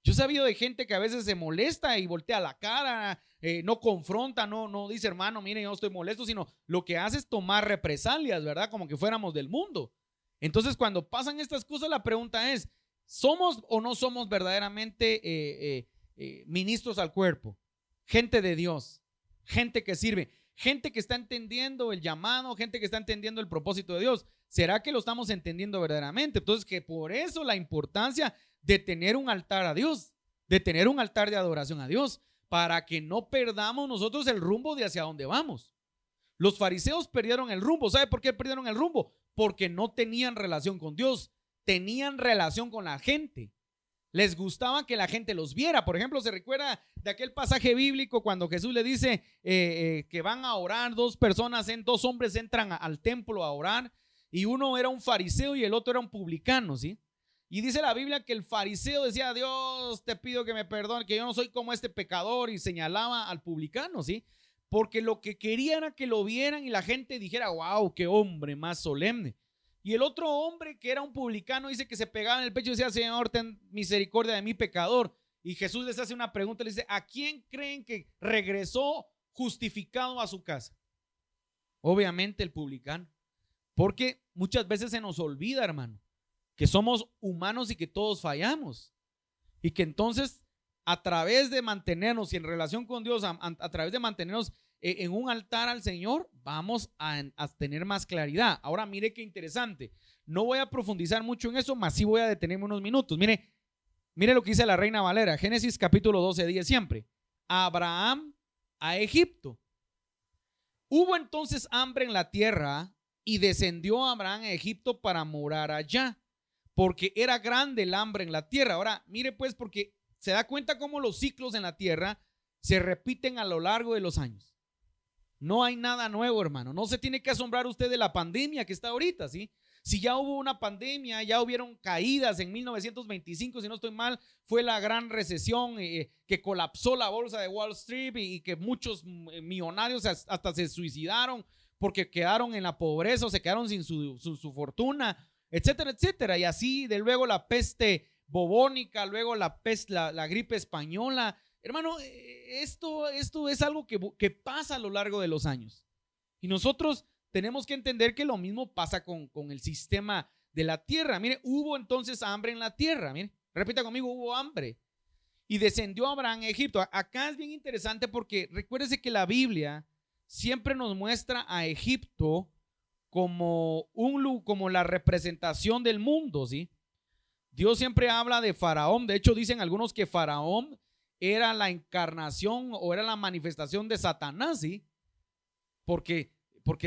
Yo he sabido de gente que a veces se molesta y voltea la cara, no confronta, no dice, hermano, mire, yo no estoy molesto, sino lo que hace es tomar represalias, ¿verdad? Como que fuéramos del mundo. Entonces, cuando pasan estas cosas, la pregunta es, ¿somos o no somos verdaderamente ministros al cuerpo? Gente de Dios, gente que sirve, gente que está entendiendo el llamado, gente que está entendiendo el propósito de Dios. ¿Será que lo estamos entendiendo verdaderamente? Entonces, que por eso la importancia de tener un altar a Dios, de tener un altar de adoración a Dios, para que no perdamos nosotros el rumbo de hacia dónde vamos. Los fariseos perdieron el rumbo. ¿Sabe por qué perdieron el rumbo? Porque no tenían relación con Dios, tenían relación con la gente. Les gustaba que la gente los viera. Por ejemplo, se recuerda de aquel pasaje bíblico cuando Jesús le dice que van a orar, dos hombres entran al templo a orar, y uno era un fariseo y el otro era un publicano, ¿sí? Y dice la Biblia que el fariseo decía, Dios, te pido que me perdone, que yo no soy como este pecador, y señalaba al publicano, ¿sí? Porque lo que quería era que lo vieran y la gente dijera, wow, qué hombre más solemne. Y el otro hombre que era un publicano dice que se pegaba en el pecho y decía, Señor, ten misericordia de mí, pecador. Y Jesús les hace una pregunta, le dice, ¿a quién creen que regresó justificado a su casa? Obviamente el publicano. Porque muchas veces se nos olvida, hermano, que somos humanos y que todos fallamos. Y que entonces, a través de mantenernos y en relación con Dios, a través de mantenernos en un altar al Señor, vamos a tener más claridad. Ahora mire qué interesante. No voy a profundizar mucho en eso, mas sí voy a detenerme unos minutos. Mire lo que dice la Reina Valera, Génesis capítulo 12:10 siempre. Abraham a Egipto. Hubo entonces hambre en la tierra y descendió Abraham a Egipto para morar allá, porque era grande el hambre en la tierra. Ahora mire pues, porque se da cuenta cómo los ciclos en la tierra se repiten a lo largo de los años. No hay nada nuevo, hermano. No se tiene que asombrar usted de la pandemia que está ahorita, ¿sí? Si ya hubo una pandemia, ya hubieron caídas en 1925, si no estoy mal, fue la gran recesión que colapsó la bolsa de Wall Street y que muchos millonarios hasta se suicidaron porque quedaron en la pobreza o se quedaron sin su fortuna, etcétera, etcétera. Y así de luego la peste bubónica, luego la gripe española. Hermano, esto es algo que pasa a lo largo de los años. Y nosotros tenemos que entender que lo mismo pasa con el sistema de la tierra. Mire, hubo entonces hambre en la tierra. Mire, repita conmigo, hubo hambre. Y descendió Abraham a Egipto. Acá es bien interesante porque recuérdese que la Biblia siempre nos muestra a Egipto como la representación del mundo, ¿sí? Dios siempre habla de Faraón. De hecho, dicen algunos que Faraón era la encarnación o era la manifestación de Satanás, ¿sí? Porque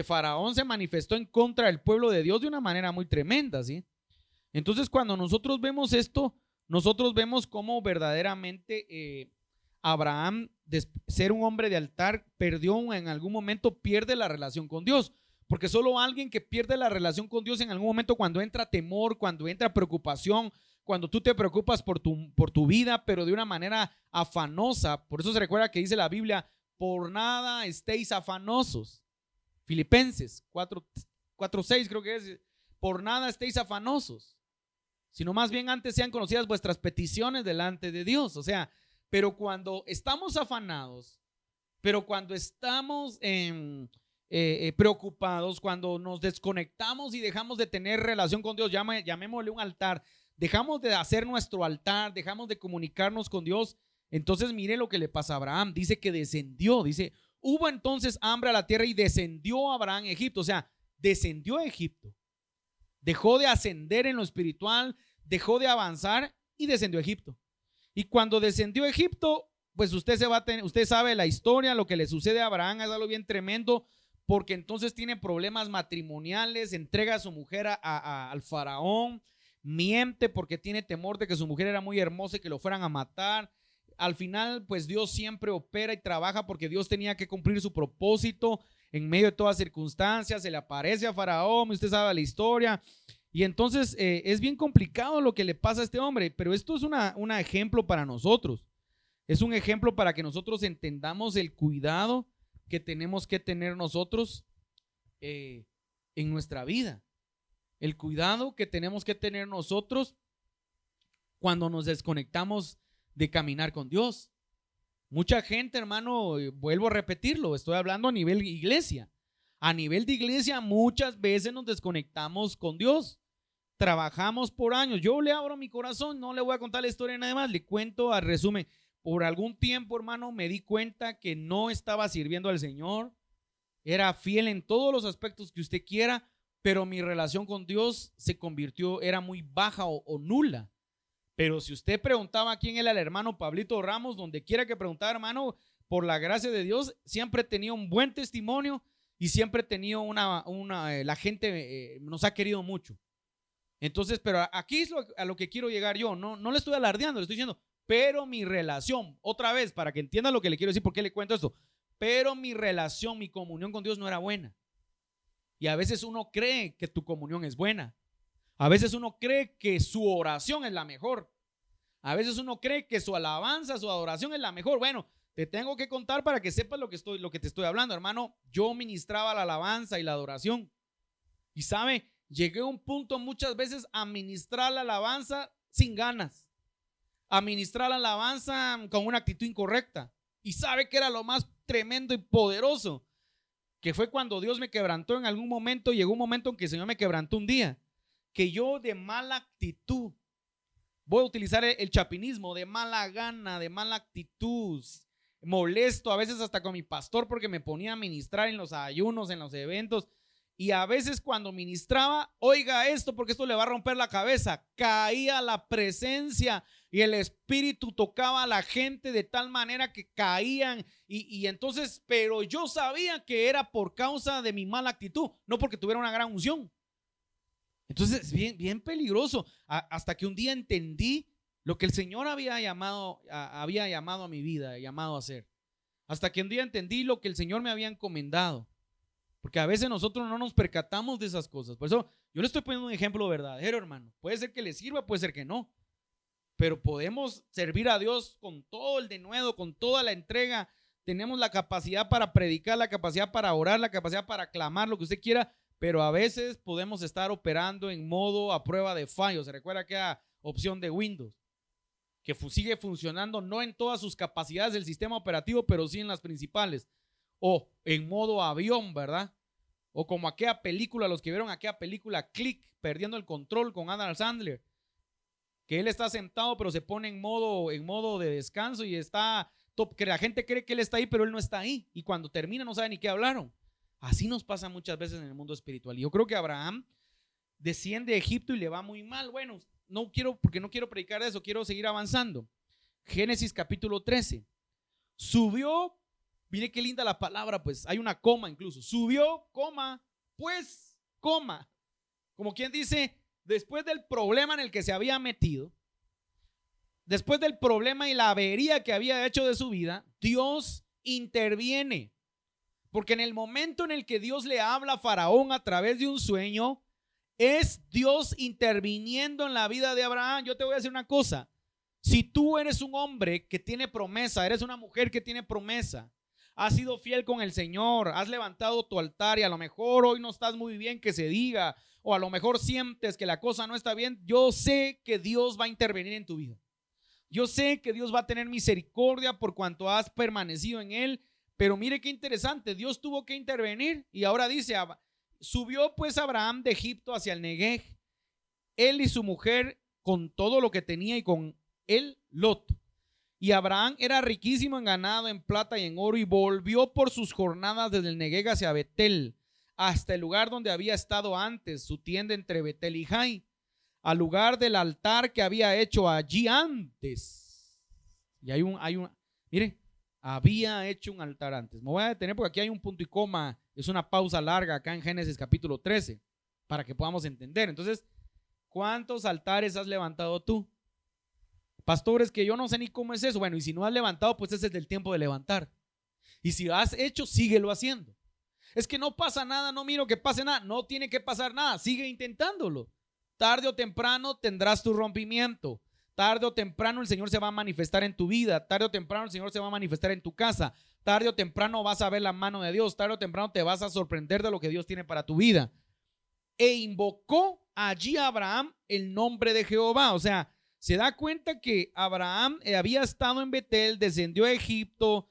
Faraón se manifestó en contra del pueblo de Dios de una manera muy tremenda, ¿sí? Entonces, cuando nosotros vemos esto, nosotros vemos cómo verdaderamente Abraham, de ser un hombre de altar, en algún momento pierde la relación con Dios. Porque solo alguien que pierde la relación con Dios en algún momento, cuando entra temor, cuando entra preocupación, cuando tú te preocupas por tu vida, pero de una manera afanosa. Por eso se recuerda que dice la Biblia, por nada estéis afanosos. Filipenses 4:6 creo que es, por nada estéis afanosos, sino más bien antes sean conocidas vuestras peticiones delante de Dios. O sea, pero cuando estamos afanados, pero cuando estamos preocupados, cuando nos desconectamos y dejamos de tener relación con Dios, llamémosle un altar, dejamos de hacer nuestro altar, dejamos de comunicarnos con Dios. Entonces mire lo que le pasa a Abraham. Dice que descendió, dice, hubo entonces hambre a la tierra y descendió Abraham a Egipto. O sea, descendió a Egipto, dejó de ascender en lo espiritual, dejó de avanzar y descendió a Egipto. Y cuando descendió a Egipto, pues usted sabe la historia, lo que le sucede a Abraham es algo bien tremendo, porque entonces tiene problemas matrimoniales, entrega a su mujer al faraón, miente porque tiene temor de que su mujer era muy hermosa y que lo fueran a matar. Al final, pues Dios siempre opera y trabaja porque Dios tenía que cumplir su propósito en medio de todas circunstancias. Se le aparece a Faraón, usted sabe la historia. Y entonces es bien complicado lo que le pasa a este hombre, pero esto es un ejemplo para nosotros. Es un ejemplo para que nosotros entendamos el cuidado que tenemos que tener nosotros en nuestra vida. El cuidado que tenemos que tener nosotros cuando nos desconectamos de caminar con Dios. Mucha gente, hermano, vuelvo a repetirlo, estoy hablando a nivel iglesia. A nivel de iglesia muchas veces nos desconectamos con Dios. Trabajamos por años. Yo le abro mi corazón, no le voy a contar la historia de nada más, le cuento al resumen. Por algún tiempo, hermano, me di cuenta que no estaba sirviendo al Señor. Era fiel en todos los aspectos que usted quiera, pero mi relación con Dios se convirtió, era muy baja o nula. Pero si usted preguntaba quién era el hermano Pablito Ramos, donde quiera que preguntara, hermano, por la gracia de Dios, siempre tenía un buen testimonio y siempre tenía la gente nos ha querido mucho. Entonces, pero aquí es a lo que quiero llegar yo. No le estoy alardeando, le estoy diciendo, pero mi relación, otra vez, para que entienda lo que le quiero decir, ¿por qué le cuento esto? Pero mi relación, mi comunión con Dios no era buena. Y a veces uno cree que tu comunión es buena. A veces uno cree que su oración es la mejor. A veces uno cree que su alabanza, su adoración es la mejor. Bueno, te tengo que contar para que sepas lo que te estoy hablando, hermano. Yo ministraba la alabanza y la adoración. Y sabe, llegué a un punto muchas veces a ministrar la alabanza sin ganas. A ministrar la alabanza con una actitud incorrecta. Y sabe que era lo más tremendo y poderoso, que fue cuando Dios me quebrantó en algún momento. Llegó un momento en que el Señor me quebrantó un día, que yo de mala actitud, voy a utilizar el chapinismo, de mala gana, de mala actitud, molesto a veces hasta con mi pastor porque me ponía a ministrar en los ayunos, en los eventos. Y a veces cuando ministraba, oiga esto porque esto le va a romper la cabeza, caía la presencia y el Espíritu tocaba a la gente de tal manera que caían y entonces, pero yo sabía que era por causa de mi mala actitud, no porque tuviera una gran unción. Entonces, bien peligroso, hasta que un día entendí lo que el Señor había llamado a mi vida, llamado a hacer. Hasta que un día entendí lo que el Señor me había encomendado. Porque a veces nosotros no nos percatamos de esas cosas. Por eso yo le estoy poniendo un ejemplo verdadero, hermano. Puede ser que le sirva, puede ser que no. Pero podemos servir a Dios con todo el denuedo, con toda la entrega. Tenemos la capacidad para predicar, la capacidad para orar, la capacidad para clamar, lo que usted quiera. Pero a veces podemos estar operando en modo a prueba de fallo. ¿Se recuerda aquella opción de Windows? Que sigue funcionando no en todas sus capacidades del sistema operativo, pero sí en las principales. O en modo avión, ¿verdad? O como aquella película, los que vieron aquella película Click, perdiendo el control con Adam Sandler, que él está sentado pero se pone en modo de descanso y está, que la gente cree que él está ahí pero él no está ahí y cuando termina no sabe ni qué hablaron. Así nos pasa muchas veces en el mundo espiritual. Y yo creo que Abraham desciende de Egipto y le va muy mal. Bueno, porque no quiero predicar de eso, quiero seguir avanzando. Génesis capítulo 13. Subió. Mire qué linda la palabra, pues hay una coma incluso. Subió, coma, pues, coma. Como quien dice, después del problema en el que se había metido, después del problema y la avería que había hecho de su vida, Dios interviene. Porque en el momento en el que Dios le habla a Faraón a través de un sueño, es Dios interviniendo en la vida de Abraham. Yo te voy a decir una cosa. Si tú eres un hombre que tiene promesa, eres una mujer que tiene promesa, has sido fiel con el Señor, has levantado tu altar y a lo mejor hoy no estás muy bien que se diga, o a lo mejor sientes que la cosa no está bien, yo sé que Dios va a intervenir en tu vida. Yo sé que Dios va a tener misericordia por cuanto has permanecido en Él, pero mire qué interesante, Dios tuvo que intervenir y ahora dice, subió pues Abraham de Egipto hacia el Neguev, él y su mujer con todo lo que tenía y con él Lot. Y Abraham era riquísimo en ganado, en plata y en oro, y volvió por sus jornadas desde el Neguev hacia Betel, hasta el lugar donde había estado antes, su tienda entre Betel y Jai, al lugar del altar que había hecho allí antes. Y mire, había hecho un altar antes. Me voy a detener porque aquí hay un punto y coma, es una pausa larga acá en Génesis capítulo 13, para que podamos entender. Entonces, ¿cuántos altares has levantado tú? Pastores, que yo no sé ni cómo es eso. Bueno, y si no has levantado, pues ese es el tiempo de levantar. Y si has hecho, síguelo haciendo. Es que no pasa nada, no miro que pase nada. No tiene que pasar nada, sigue intentándolo. Tarde o temprano tendrás tu rompimiento. Tarde o temprano el Señor se va a manifestar en tu vida. Tarde o temprano el Señor se va a manifestar en tu casa. Tarde o temprano vas a ver la mano de Dios. Tarde o temprano te vas a sorprender de lo que Dios tiene para tu vida. e invocó allí a Abraham el nombre de Jehová. O sea, se da cuenta que Abraham había estado en Betel, descendió a Egipto,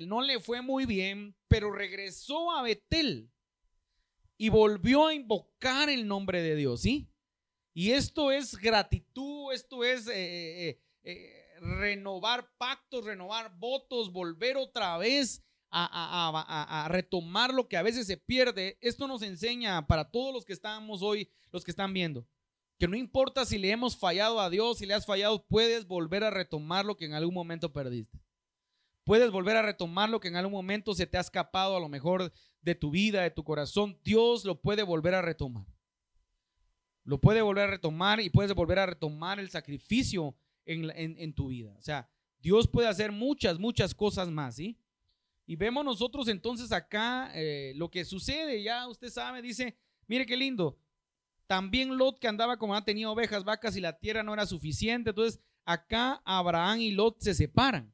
no le fue muy bien, pero regresó a Betel y volvió a invocar el nombre de Dios, ¿sí? Y esto es gratitud, esto es renovar pactos, renovar votos, volver otra vez a retomar lo que a veces se pierde. Esto nos enseña para todos los que estamos hoy, los que están viendo, que no importa si le hemos fallado a Dios, si le has fallado, puedes volver a retomar lo que en algún momento perdiste. Puedes volver a retomar lo que en algún momento se te ha escapado a lo mejor de tu vida, de tu corazón. Dios lo puede volver a retomar. Lo puede volver a retomar y puedes volver a retomar el sacrificio en tu vida. O sea, Dios puede hacer muchas cosas más, ¿sí? Y vemos nosotros entonces acá lo que sucede, ya usted sabe, dice, mire qué lindo. También Lot, que andaba como tenía ovejas, vacas y la tierra no era suficiente. Entonces acá Abraham y Lot se separan.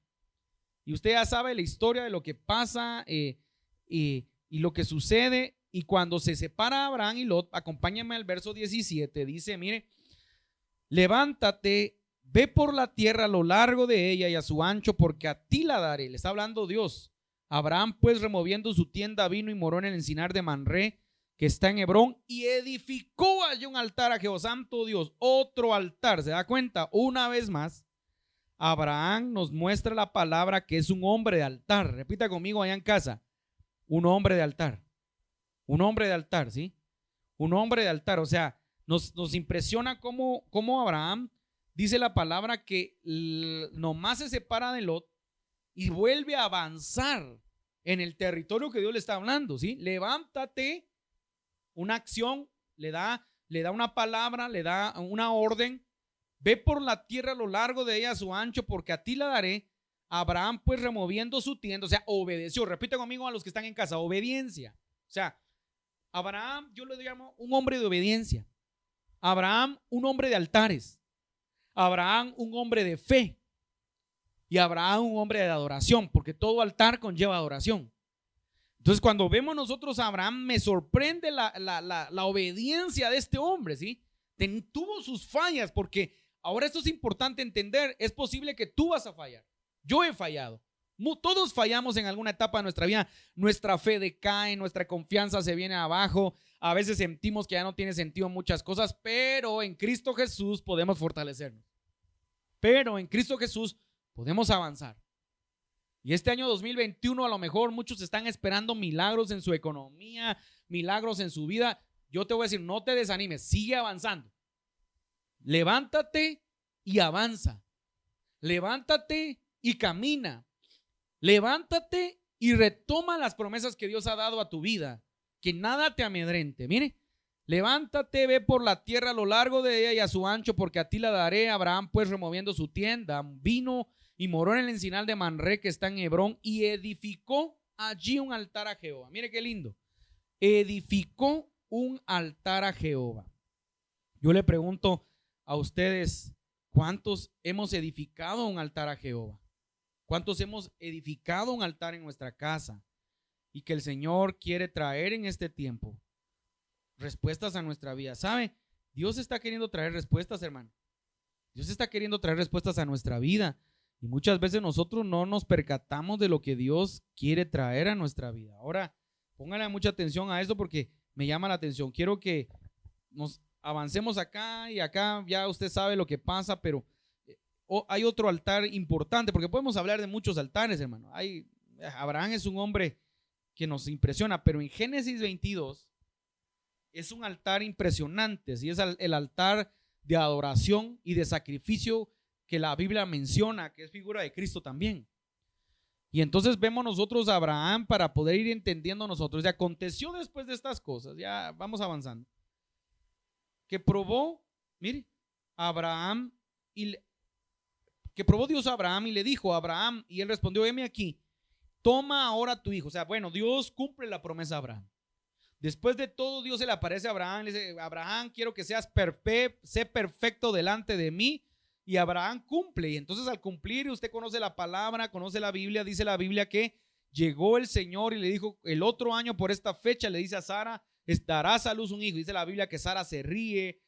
Y usted ya sabe la historia de lo que pasa y lo que sucede. Y cuando se separa Abraham y Lot, acompáñame al verso 17, dice, mire, levántate, ve por la tierra a lo largo de ella y a su ancho, porque a ti la daré. Le está hablando Dios. Abraham pues, removiendo su tienda, vino y moró en el encinar de Manré, que está en Hebrón, y edificó allí un altar a Jehová. Santo Dios, otro altar. ¿Se da cuenta? Una vez más, Abraham nos muestra la palabra que es un hombre de altar. Repita conmigo allá en casa, un hombre de altar. Un hombre de altar, ¿sí? Un hombre de altar. O sea, nos impresiona cómo Abraham dice la palabra que nomás se separa de Lot y vuelve a avanzar en el territorio que Dios le está hablando, ¿sí? Levántate, una acción, le da una palabra, le da una orden. Ve por la tierra a lo largo de ella a su ancho, porque a ti la daré. Abraham pues, removiendo su tienda, o sea, obedeció. Repite conmigo a los que están en casa, obediencia. O sea, Abraham, yo le llamo un hombre de obediencia. Abraham, un hombre de altares. Abraham, un hombre de fe. Y Abraham, un hombre de adoración, porque todo altar conlleva adoración. Entonces, cuando vemos nosotros a Abraham, me sorprende la obediencia de este hombre, ¿sí? Tuvo sus fallas, porque ahora esto es importante entender. Es posible que tú vas a fallar. Yo he fallado. Todos fallamos en alguna etapa de nuestra vida. Nuestra fe decae, nuestra confianza se viene abajo. A veces sentimos que ya no tiene sentido muchas cosas, pero en Cristo Jesús podemos fortalecernos. Pero en Cristo Jesús podemos avanzar. Y este año 2021 a lo mejor muchos están esperando milagros en su economía, milagros en su vida. Yo te voy a decir, no te desanimes, sigue avanzando. Levántate y avanza. Levántate y camina. Levántate y retoma las promesas que Dios ha dado a tu vida. Que nada te amedrente. Mire, levántate, ve por la tierra a lo largo de ella y a su ancho, porque a ti la daré. Abraham pues, removiendo su tienda, vino y moró en el encinar de Manré, que está en Hebrón, y edificó allí un altar a Jehová. Mire qué lindo. Edificó un altar a Jehová. Yo le pregunto a ustedes, ¿cuántos hemos edificado un altar a Jehová? ¿Cuántos hemos edificado un altar en nuestra casa? Y que el Señor quiere traer en este tiempo respuestas a nuestra vida. ¿Sabe? Dios está queriendo traer respuestas, hermano. Dios está queriendo traer respuestas a nuestra vida. Y muchas veces nosotros no nos percatamos de lo que Dios quiere traer a nuestra vida. Ahora, póngale mucha atención a esto porque me llama la atención. Quiero que nos avancemos acá y acá. Ya usted sabe lo que pasa, pero hay otro altar importante, porque podemos hablar de muchos altares, hermano. Abraham es un hombre que nos impresiona, pero en Génesis 22 es un altar impresionante, ¿sí? Es el altar de adoración y de sacrificio que la Biblia menciona, que es figura de Cristo también. Y entonces vemos nosotros a Abraham para poder ir entendiendo nosotros. Y aconteció después de estas cosas, ya vamos avanzando, que probó, mire, Dios a Abraham y le dijo a Abraham, y él respondió, heme aquí, toma ahora tu hijo. O sea, bueno, Dios cumple la promesa a Abraham. Después de todo, Dios se le aparece a Abraham, le dice, Abraham, quiero que seas sé perfecto delante de mí. Y Abraham cumple, y entonces al cumplir, usted conoce la palabra, conoce la Biblia, dice la Biblia que llegó el Señor y le dijo, el otro año por esta fecha, le dice a Sara, darás a luz un hijo. Dice la Biblia que Sara se ríe,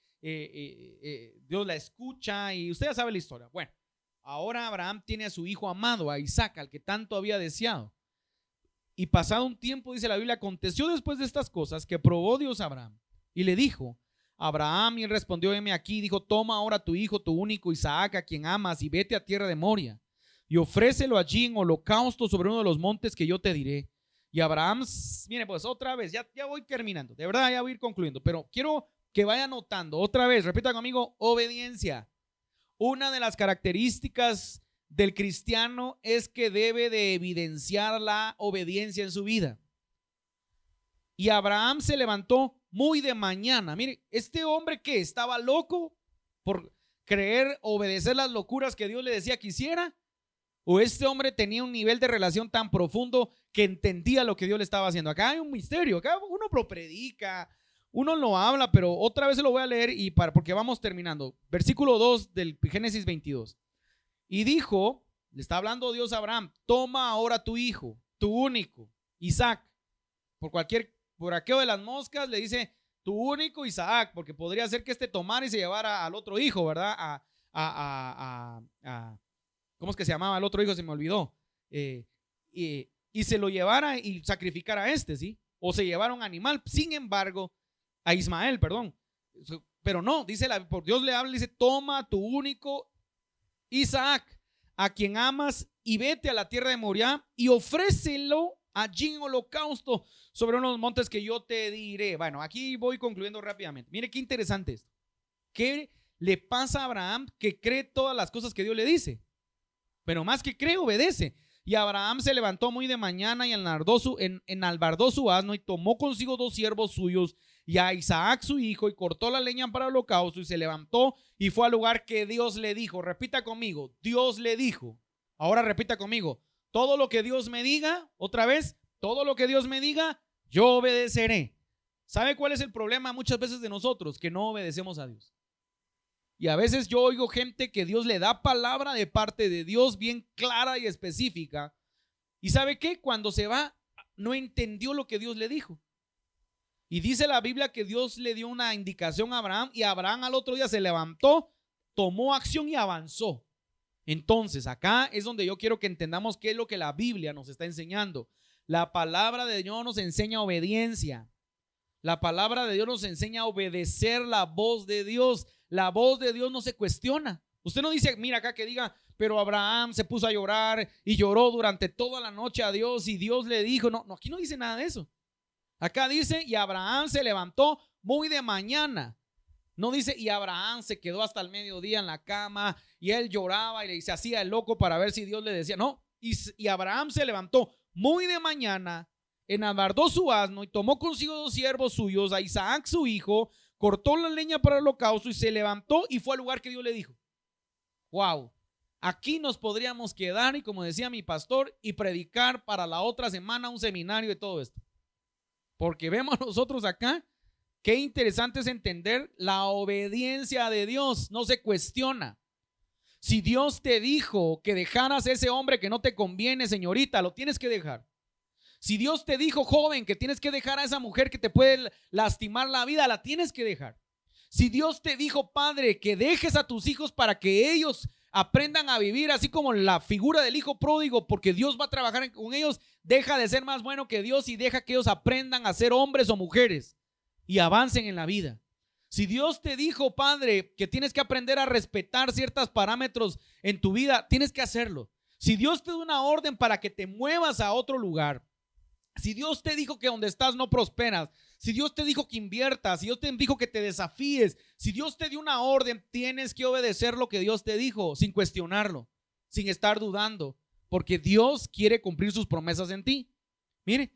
Dios la escucha y usted ya sabe la historia. Bueno, ahora Abraham tiene a su hijo amado, a Isaac, al que tanto había deseado. Y pasado un tiempo, dice la Biblia, aconteció después de estas cosas que probó Dios a Abraham y le dijo: Abraham, y él respondió: heme aquí. Dijo: toma ahora tu hijo, tu único Isaac, a quien amas, y vete a tierra de Moria y ofrécelo allí en holocausto sobre uno de los montes que yo te diré. Y Abraham, mire, pues otra vez, ya voy terminando, de verdad ya voy a ir concluyendo, pero quiero que vaya notando otra vez, repita conmigo: obediencia. Una de las características del cristiano es que debe de evidenciar la obediencia en su vida. Y Abraham se levantó muy de mañana. Mire, este hombre que estaba loco por creer, obedecer las locuras que Dios le decía que hiciera, o este hombre tenía un nivel de relación tan profundo que entendía lo que Dios le estaba haciendo. Acá hay un misterio, acá uno lo predica, uno lo habla, pero otra vez se lo voy a leer porque vamos terminando. Versículo 2 del Génesis 22. Y dijo, le está hablando Dios a Abraham: toma ahora tu hijo, tu único, Isaac. Por aquello de las moscas le dice tu único Isaac, porque podría ser que este tomara y se llevara al otro hijo, ¿verdad? ¿Cómo es que se llamaba el otro hijo? Se me olvidó. Y se lo llevara y sacrificara a este, ¿sí? O se llevara un animal. Sin embargo, a Ismael, perdón. Pero no, dice por Dios le habla y dice: toma tu único Isaac, a quien amas, y vete a la tierra de Moriah y ofrécelo allí en holocausto sobre unos montes que yo te diré. Bueno, aquí voy concluyendo rápidamente. Mire qué interesante esto. ¿Qué le pasa a Abraham? Que cree todas las cosas que Dios le dice, pero más que cree, obedece. Y Abraham se levantó muy de mañana y enalbardó su asno y tomó consigo 2 siervos suyos y a Isaac su hijo, y cortó la leña para el holocausto, y se levantó y fue al lugar que Dios le dijo. Repita conmigo: Dios le dijo. Ahora repita conmigo: todo lo que Dios me diga, otra vez, todo lo que Dios me diga, yo obedeceré. ¿Sabe cuál es el problema muchas veces de nosotros? Que no obedecemos a Dios. Y a veces yo oigo gente que Dios le da palabra de parte de Dios bien clara y específica. ¿Y sabe qué? Cuando se va, no entendió lo que Dios le dijo. Y dice la Biblia que Dios le dio una indicación a Abraham, y Abraham al otro día se levantó, tomó acción y avanzó. Entonces acá es donde yo quiero que entendamos qué es lo que la Biblia nos está enseñando. La palabra de Dios nos enseña obediencia. La palabra de Dios nos enseña a obedecer la voz de Dios. La voz de Dios no se cuestiona. Usted no dice, mira acá que diga, pero Abraham se puso a llorar y lloró durante toda la noche a Dios y Dios le dijo. No, aquí no dice nada de eso. Acá dice: y Abraham se levantó muy de mañana. No dice: y Abraham se quedó hasta el mediodía en la cama y él lloraba y se hacía el loco para ver si Dios le decía. No, y Abraham se levantó muy de mañana, enalbardó su asno y tomó consigo 2 siervos suyos, a Isaac su hijo, cortó la leña para el holocausto y se levantó y fue al lugar que Dios le dijo. Wow, aquí nos podríamos quedar, y como decía mi pastor, y predicar para la otra semana un seminario de todo esto, porque vemos nosotros acá qué interesante es entender la obediencia de Dios. No se cuestiona. Si Dios te dijo que dejaras a ese hombre que no te conviene, señorita, lo tienes que dejar. Si Dios te dijo, joven, que tienes que dejar a esa mujer que te puede lastimar la vida, la tienes que dejar. Si Dios te dijo, padre, que dejes a tus hijos para que ellos aprendan a vivir así como la figura del hijo pródigo, porque Dios va a trabajar con ellos, deja de ser más bueno que Dios y deja que ellos aprendan a ser hombres o mujeres y avancen en la vida. Si Dios te dijo, padre, que tienes que aprender a respetar ciertos parámetros en tu vida, tienes que hacerlo. Si Dios te da una orden para que te muevas a otro lugar, si Dios te dijo que donde estás no prosperas, si Dios te dijo que inviertas, si Dios te dijo que te desafíes, si Dios te dio una orden, tienes que obedecer lo que Dios te dijo sin cuestionarlo, sin estar dudando, porque Dios quiere cumplir sus promesas en ti. Mire,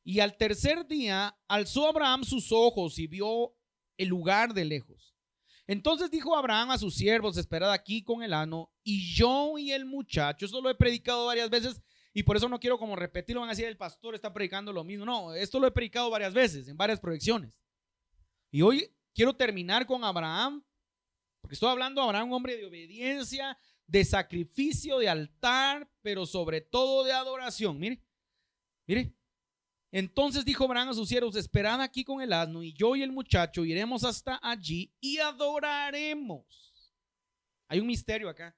y al tercer día alzó Abraham sus ojos y vio el lugar de lejos. Entonces dijo Abraham a sus siervos: esperad aquí con el asno, y yo y el muchacho. Esto lo he predicado varias veces y por eso no quiero como repetirlo. Van a decir, el pastor está predicando lo mismo. No, esto lo he predicado varias veces en varias proyecciones. Y hoy quiero terminar con Abraham, porque estoy hablando de Abraham, un hombre de obediencia, de sacrificio, de altar, pero sobre todo de adoración. Mire. Entonces dijo Abraham a sus siervos: esperad aquí con el asno, y yo y el muchacho iremos hasta allí y adoraremos. Hay un misterio acá,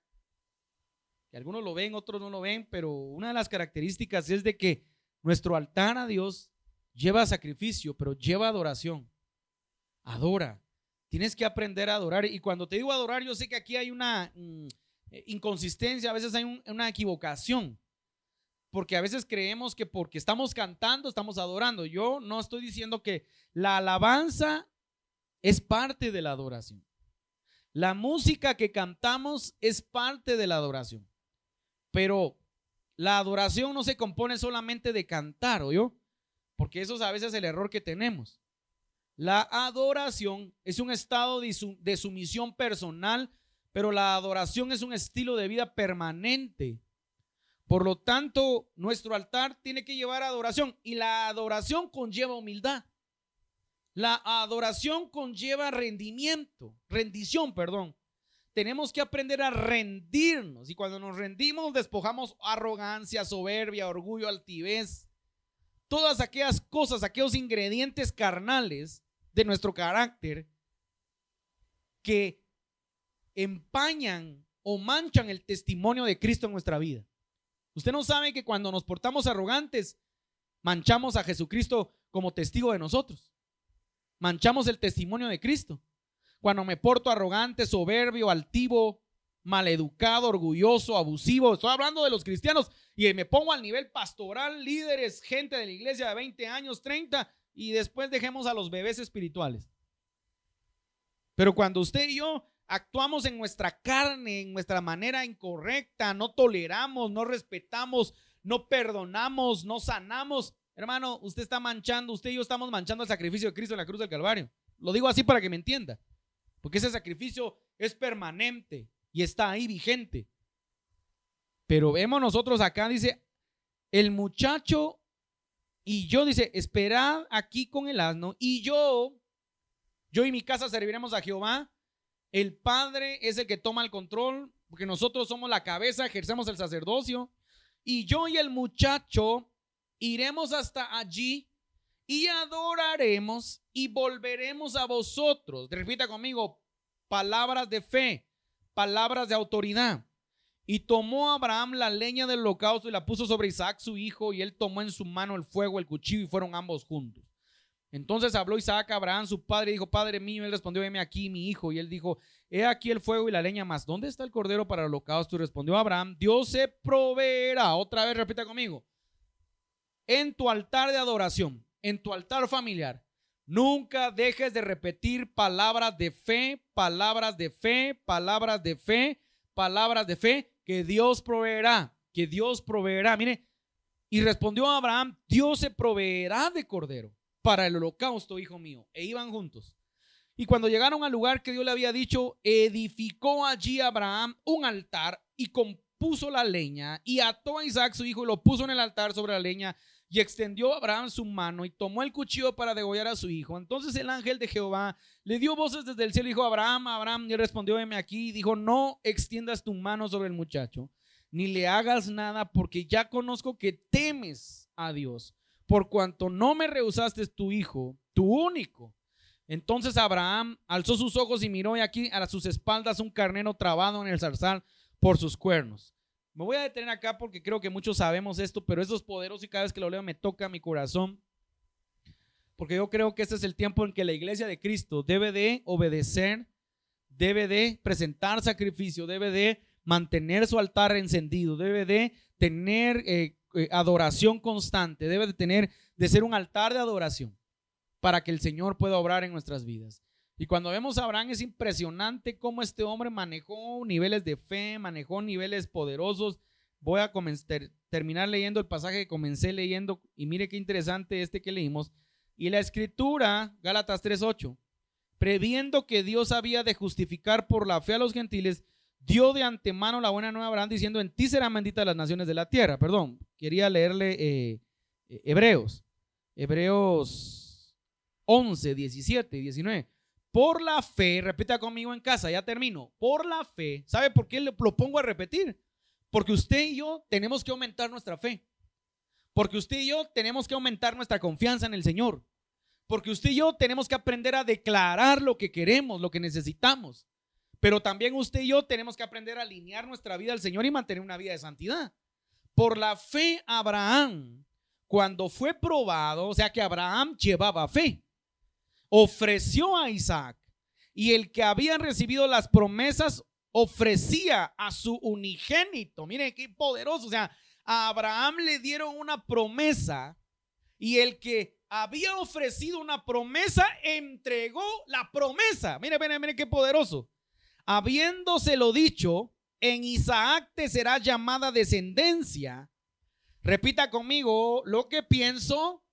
que algunos lo ven, otros no lo ven, pero una de las características es de que nuestro altar a Dios lleva sacrificio, pero lleva adoración. Adora. Tienes que aprender a adorar. Y cuando te digo adorar, yo sé que aquí hay una inconsistencia, a veces hay una equivocación. Porque a veces creemos que porque estamos cantando, estamos adorando. Yo no estoy diciendo que la alabanza es parte de la adoración. La música que cantamos es parte de la adoración. Pero la adoración no se compone solamente de cantar, ¿oyó? Porque eso es a veces el error que tenemos. La adoración es un estado de sumisión personal, pero la adoración es un estilo de vida permanente. Por lo tanto, nuestro altar tiene que llevar adoración, y la adoración conlleva humildad. La adoración conlleva rendición. Tenemos que aprender a rendirnos, y cuando nos rendimos despojamos arrogancia, soberbia, orgullo, altivez, todas aquellas cosas, aquellos ingredientes carnales de nuestro carácter que empañan o manchan el testimonio de Cristo en nuestra vida. Usted no sabe que cuando nos portamos arrogantes, manchamos a Jesucristo como testigo de nosotros. Manchamos el testimonio de Cristo. Cuando me porto arrogante, soberbio, altivo, maleducado, orgulloso, abusivo, estoy hablando de los cristianos, y me pongo al nivel pastoral, líderes, gente de la iglesia de 20 años, 30, y después dejemos a los bebés espirituales. Pero cuando usted y yo actuamos en nuestra carne, en nuestra manera incorrecta, no toleramos, no respetamos, no perdonamos, no sanamos, hermano, usted está manchando, usted y yo estamos manchando el sacrificio de Cristo en la cruz del Calvario. Lo digo así para que me entienda, porque ese sacrificio es permanente y está ahí vigente. Pero vemos nosotros acá, dice, el muchacho y yo, dice, esperad aquí con el asno, y yo y mi casa serviremos a Jehová. El padre es el que toma el control, porque nosotros somos la cabeza, ejercemos el sacerdocio. Y yo y el muchacho iremos hasta allí y adoraremos y volveremos a vosotros. Repita conmigo: palabras de fe, palabras de autoridad. Y tomó Abraham la leña del holocausto y la puso sobre Isaac su hijo, y él tomó en su mano el fuego, el cuchillo, y fueron ambos juntos. Entonces habló Isaac a Abraham su padre y dijo: Padre mío. Él respondió: heme aquí, mi hijo. Y él dijo: he aquí el fuego y la leña, mas ¿dónde está el cordero para el holocausto? Y respondió Abraham: Dios se proveerá. Otra vez repita conmigo: en tu altar de adoración, en tu altar familiar, nunca dejes de repetir palabras de fe, palabras de fe, palabras de fe, palabras de fe, que Dios proveerá, que Dios proveerá. Mire, y respondió Abraham: Dios se proveerá de cordero para el holocausto, hijo mío. E iban juntos. Y cuando llegaron al lugar que Dios le había dicho, edificó allí Abraham un altar y compuso la leña, y ató a Isaac su hijo y lo puso en el altar sobre la leña. Y extendió Abraham su mano y tomó el cuchillo para degollar a su hijo. Entonces el ángel de Jehová le dio voces desde el cielo y dijo: Abraham, Abraham. Y él respondió: heme aquí. Y dijo: no extiendas tu mano sobre el muchacho, ni le hagas nada, porque ya conozco que temes a Dios, por cuanto no me rehusaste tu hijo, tu único. Entonces Abraham alzó sus ojos y miró, y aquí a sus espaldas un carnero trabado en el zarzal por sus cuernos. Me voy a detener acá porque creo que muchos sabemos esto, pero esto es poderoso y cada vez que lo leo me toca mi corazón, porque yo creo que este es el tiempo en que la iglesia de Cristo debe de obedecer, debe de presentar sacrificio, debe de mantener su altar encendido, debe de tener adoración constante, debe de ser un altar de adoración para que el Señor pueda obrar en nuestras vidas. Y cuando vemos a Abraham, es impresionante cómo este hombre manejó niveles de fe, manejó niveles poderosos. Voy a terminar leyendo el pasaje que comencé leyendo, y mire qué interesante este que leímos. Y la escritura, Gálatas 3:8, previendo que Dios había de justificar por la fe a los gentiles, dio de antemano la buena nueva a Abraham, diciendo: en ti serán benditas las naciones de la tierra. Perdón, quería leerle Hebreos 11, 17 y 19. Por la fe, repita conmigo en casa, ya termino. Por la fe, ¿sabe por qué lo pongo a repetir? Porque usted y yo tenemos que aumentar nuestra fe. Porque usted y yo tenemos que aumentar nuestra confianza en el Señor. Porque usted y yo tenemos que aprender a declarar lo que queremos, lo que necesitamos. Pero también usted y yo tenemos que aprender a alinear nuestra vida al Señor y mantener una vida de santidad. Por la fe, Abraham, cuando fue probado, o sea que Abraham llevaba fe, ofreció a Isaac. Y el que había recibido las promesas ofrecía a su unigénito. Miren qué poderoso. O sea, a Abraham le dieron una promesa y el que había ofrecido una promesa entregó la promesa. Miren, miren, miren qué poderoso. Habiéndoselo dicho, en Isaac te será llamada descendencia. Repita conmigo, lo que pienso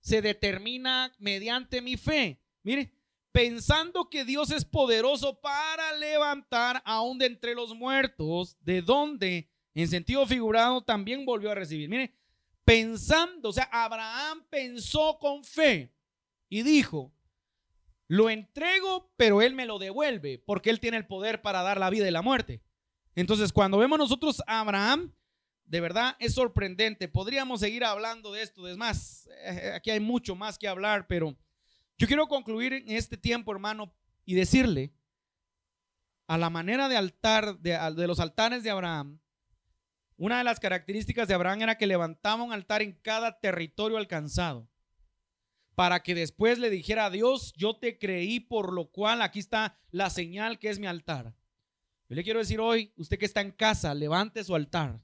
se determina mediante mi fe. Mire, pensando que Dios es poderoso para levantar aún de entre los muertos, de donde en sentido figurado también volvió a recibir. Mire, pensando, o sea, Abraham pensó con fe y dijo, lo entrego, pero él me lo devuelve, porque él tiene el poder para dar la vida y la muerte. Entonces, cuando vemos nosotros a Abraham, de verdad es sorprendente. Podríamos seguir hablando de esto. Es más, aquí hay mucho más que hablar, pero yo quiero concluir en este tiempo, hermano, y decirle, a la manera de altar, de los altares de Abraham, una de las características de Abraham era que levantaba un altar en cada territorio alcanzado, para que después le dijera a Dios, yo te creí, por lo cual aquí está la señal que es mi altar. Yo le quiero decir hoy, usted que está en casa, levante su altar,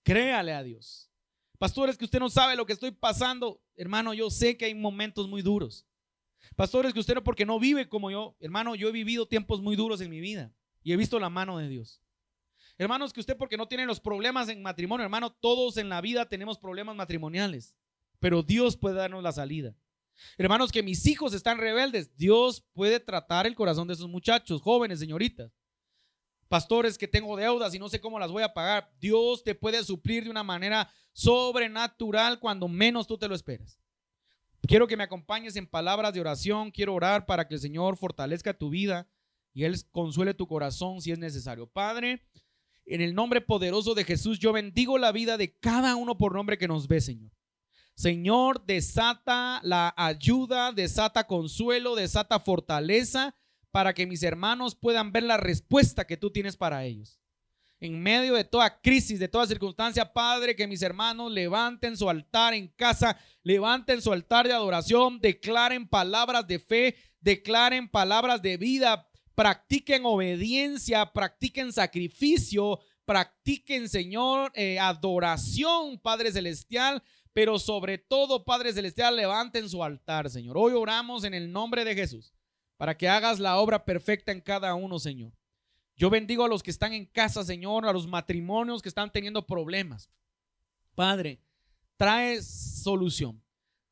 créale a Dios. Pastores, que usted no sabe lo que estoy pasando, hermano, yo sé que hay momentos muy duros. Pastores, que usted no, porque no vive como yo, hermano, yo he vivido tiempos muy duros en mi vida y he visto la mano de Dios. Hermanos, que usted porque no tiene los problemas en matrimonio, hermano, todos en la vida tenemos problemas matrimoniales, pero Dios puede darnos la salida. Hermanos, que mis hijos están rebeldes, Dios puede tratar el corazón de esos muchachos, jóvenes, señoritas. Pastores, que tengo deudas y no sé cómo las voy a pagar, Dios te puede suplir de una manera sobrenatural cuando menos tú te lo esperas. Quiero que me acompañes en palabras de oración. Quiero orar para que el Señor fortalezca tu vida y Él consuele tu corazón si es necesario. Padre, en el nombre poderoso de Jesús, yo bendigo la vida de cada uno por nombre que nos ve, Señor. Señor, desata la ayuda, desata consuelo, desata fortaleza para que mis hermanos puedan ver la respuesta que tú tienes para ellos. En medio de toda crisis, de toda circunstancia, Padre, que mis hermanos levanten su altar en casa, levanten su altar de adoración, declaren palabras de fe, declaren palabras de vida, practiquen obediencia, practiquen sacrificio, practiquen, Señor, adoración, Padre Celestial, pero sobre todo, Padre Celestial, levanten su altar, Señor. Hoy oramos en el nombre de Jesús para que hagas la obra perfecta en cada uno, Señor. Yo bendigo a los que están en casa, Señor, a los matrimonios que están teniendo problemas. Padre, trae solución.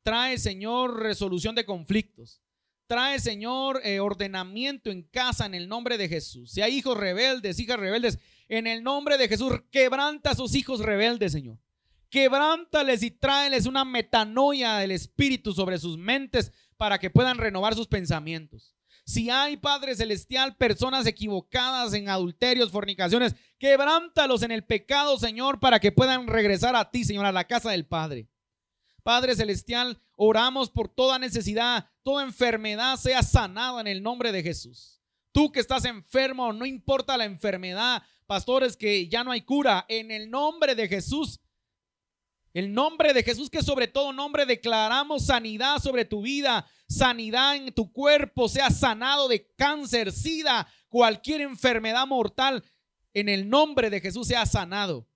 Trae, Señor, resolución de conflictos. Trae, Señor, ordenamiento en casa en el nombre de Jesús. Si hay hijos rebeldes, hijas rebeldes, en el nombre de Jesús, quebranta a sus hijos rebeldes, Señor. Quebrántales y tráeles una metanoia del Espíritu sobre sus mentes para que puedan renovar sus pensamientos. Si hay, Padre Celestial, personas equivocadas en adulterios, fornicaciones, quebrántalos en el pecado, Señor, para que puedan regresar a ti, Señor, a la casa del Padre. Padre Celestial, oramos por toda necesidad, toda enfermedad sea sanada en el nombre de Jesús. Tú que estás enfermo, no importa la enfermedad, pastores, que ya no hay cura, en el nombre de Jesús. El nombre de Jesús, que sobre todo nombre declaramos sanidad sobre tu vida, sanidad en tu cuerpo, sea sanado de cáncer, sida, cualquier enfermedad mortal, en el nombre de Jesús sea sanado.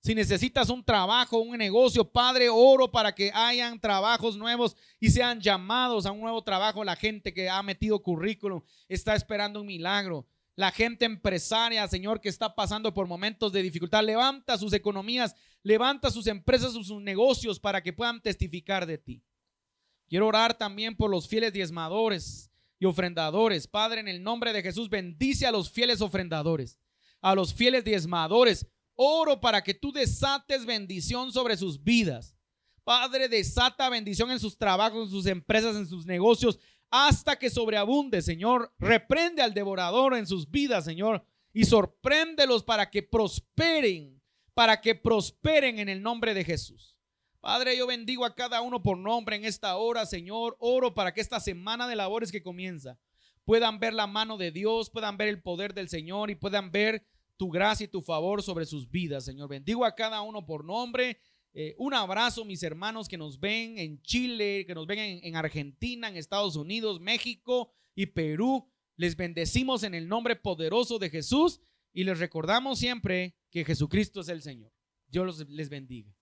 Si necesitas un trabajo, un negocio, Padre, oro para que hayan trabajos nuevos y sean llamados a un nuevo trabajo. La gente que ha metido currículum está esperando un milagro. La gente empresaria, Señor, que está pasando por momentos de dificultad, levanta sus economías, levanta sus empresas, sus negocios para que puedan testificar de ti. Quiero orar también por los fieles diezmadores y ofrendadores. Padre, en el nombre de Jesús, bendice a los fieles ofrendadores, a los fieles diezmadores. Oro para que tú desates bendición sobre sus vidas. Padre, desata bendición en sus trabajos, en sus empresas, en sus negocios, hasta que sobreabunde, Señor. Reprende al devorador en sus vidas, Señor, y sorpréndelos para que prosperen en el nombre de Jesús. Padre, yo bendigo a cada uno por nombre en esta hora, Señor. Oro para que esta semana de labores que comienza puedan ver la mano de Dios, puedan ver el poder del Señor y puedan ver tu gracia y tu favor sobre sus vidas, Señor. Bendigo a cada uno por nombre. Un abrazo, mis hermanos que nos ven en Chile, que nos ven en Argentina, en Estados Unidos, México y Perú. Les bendecimos en el nombre poderoso de Jesús y les recordamos siempre que Jesucristo es el Señor. Dios les bendiga.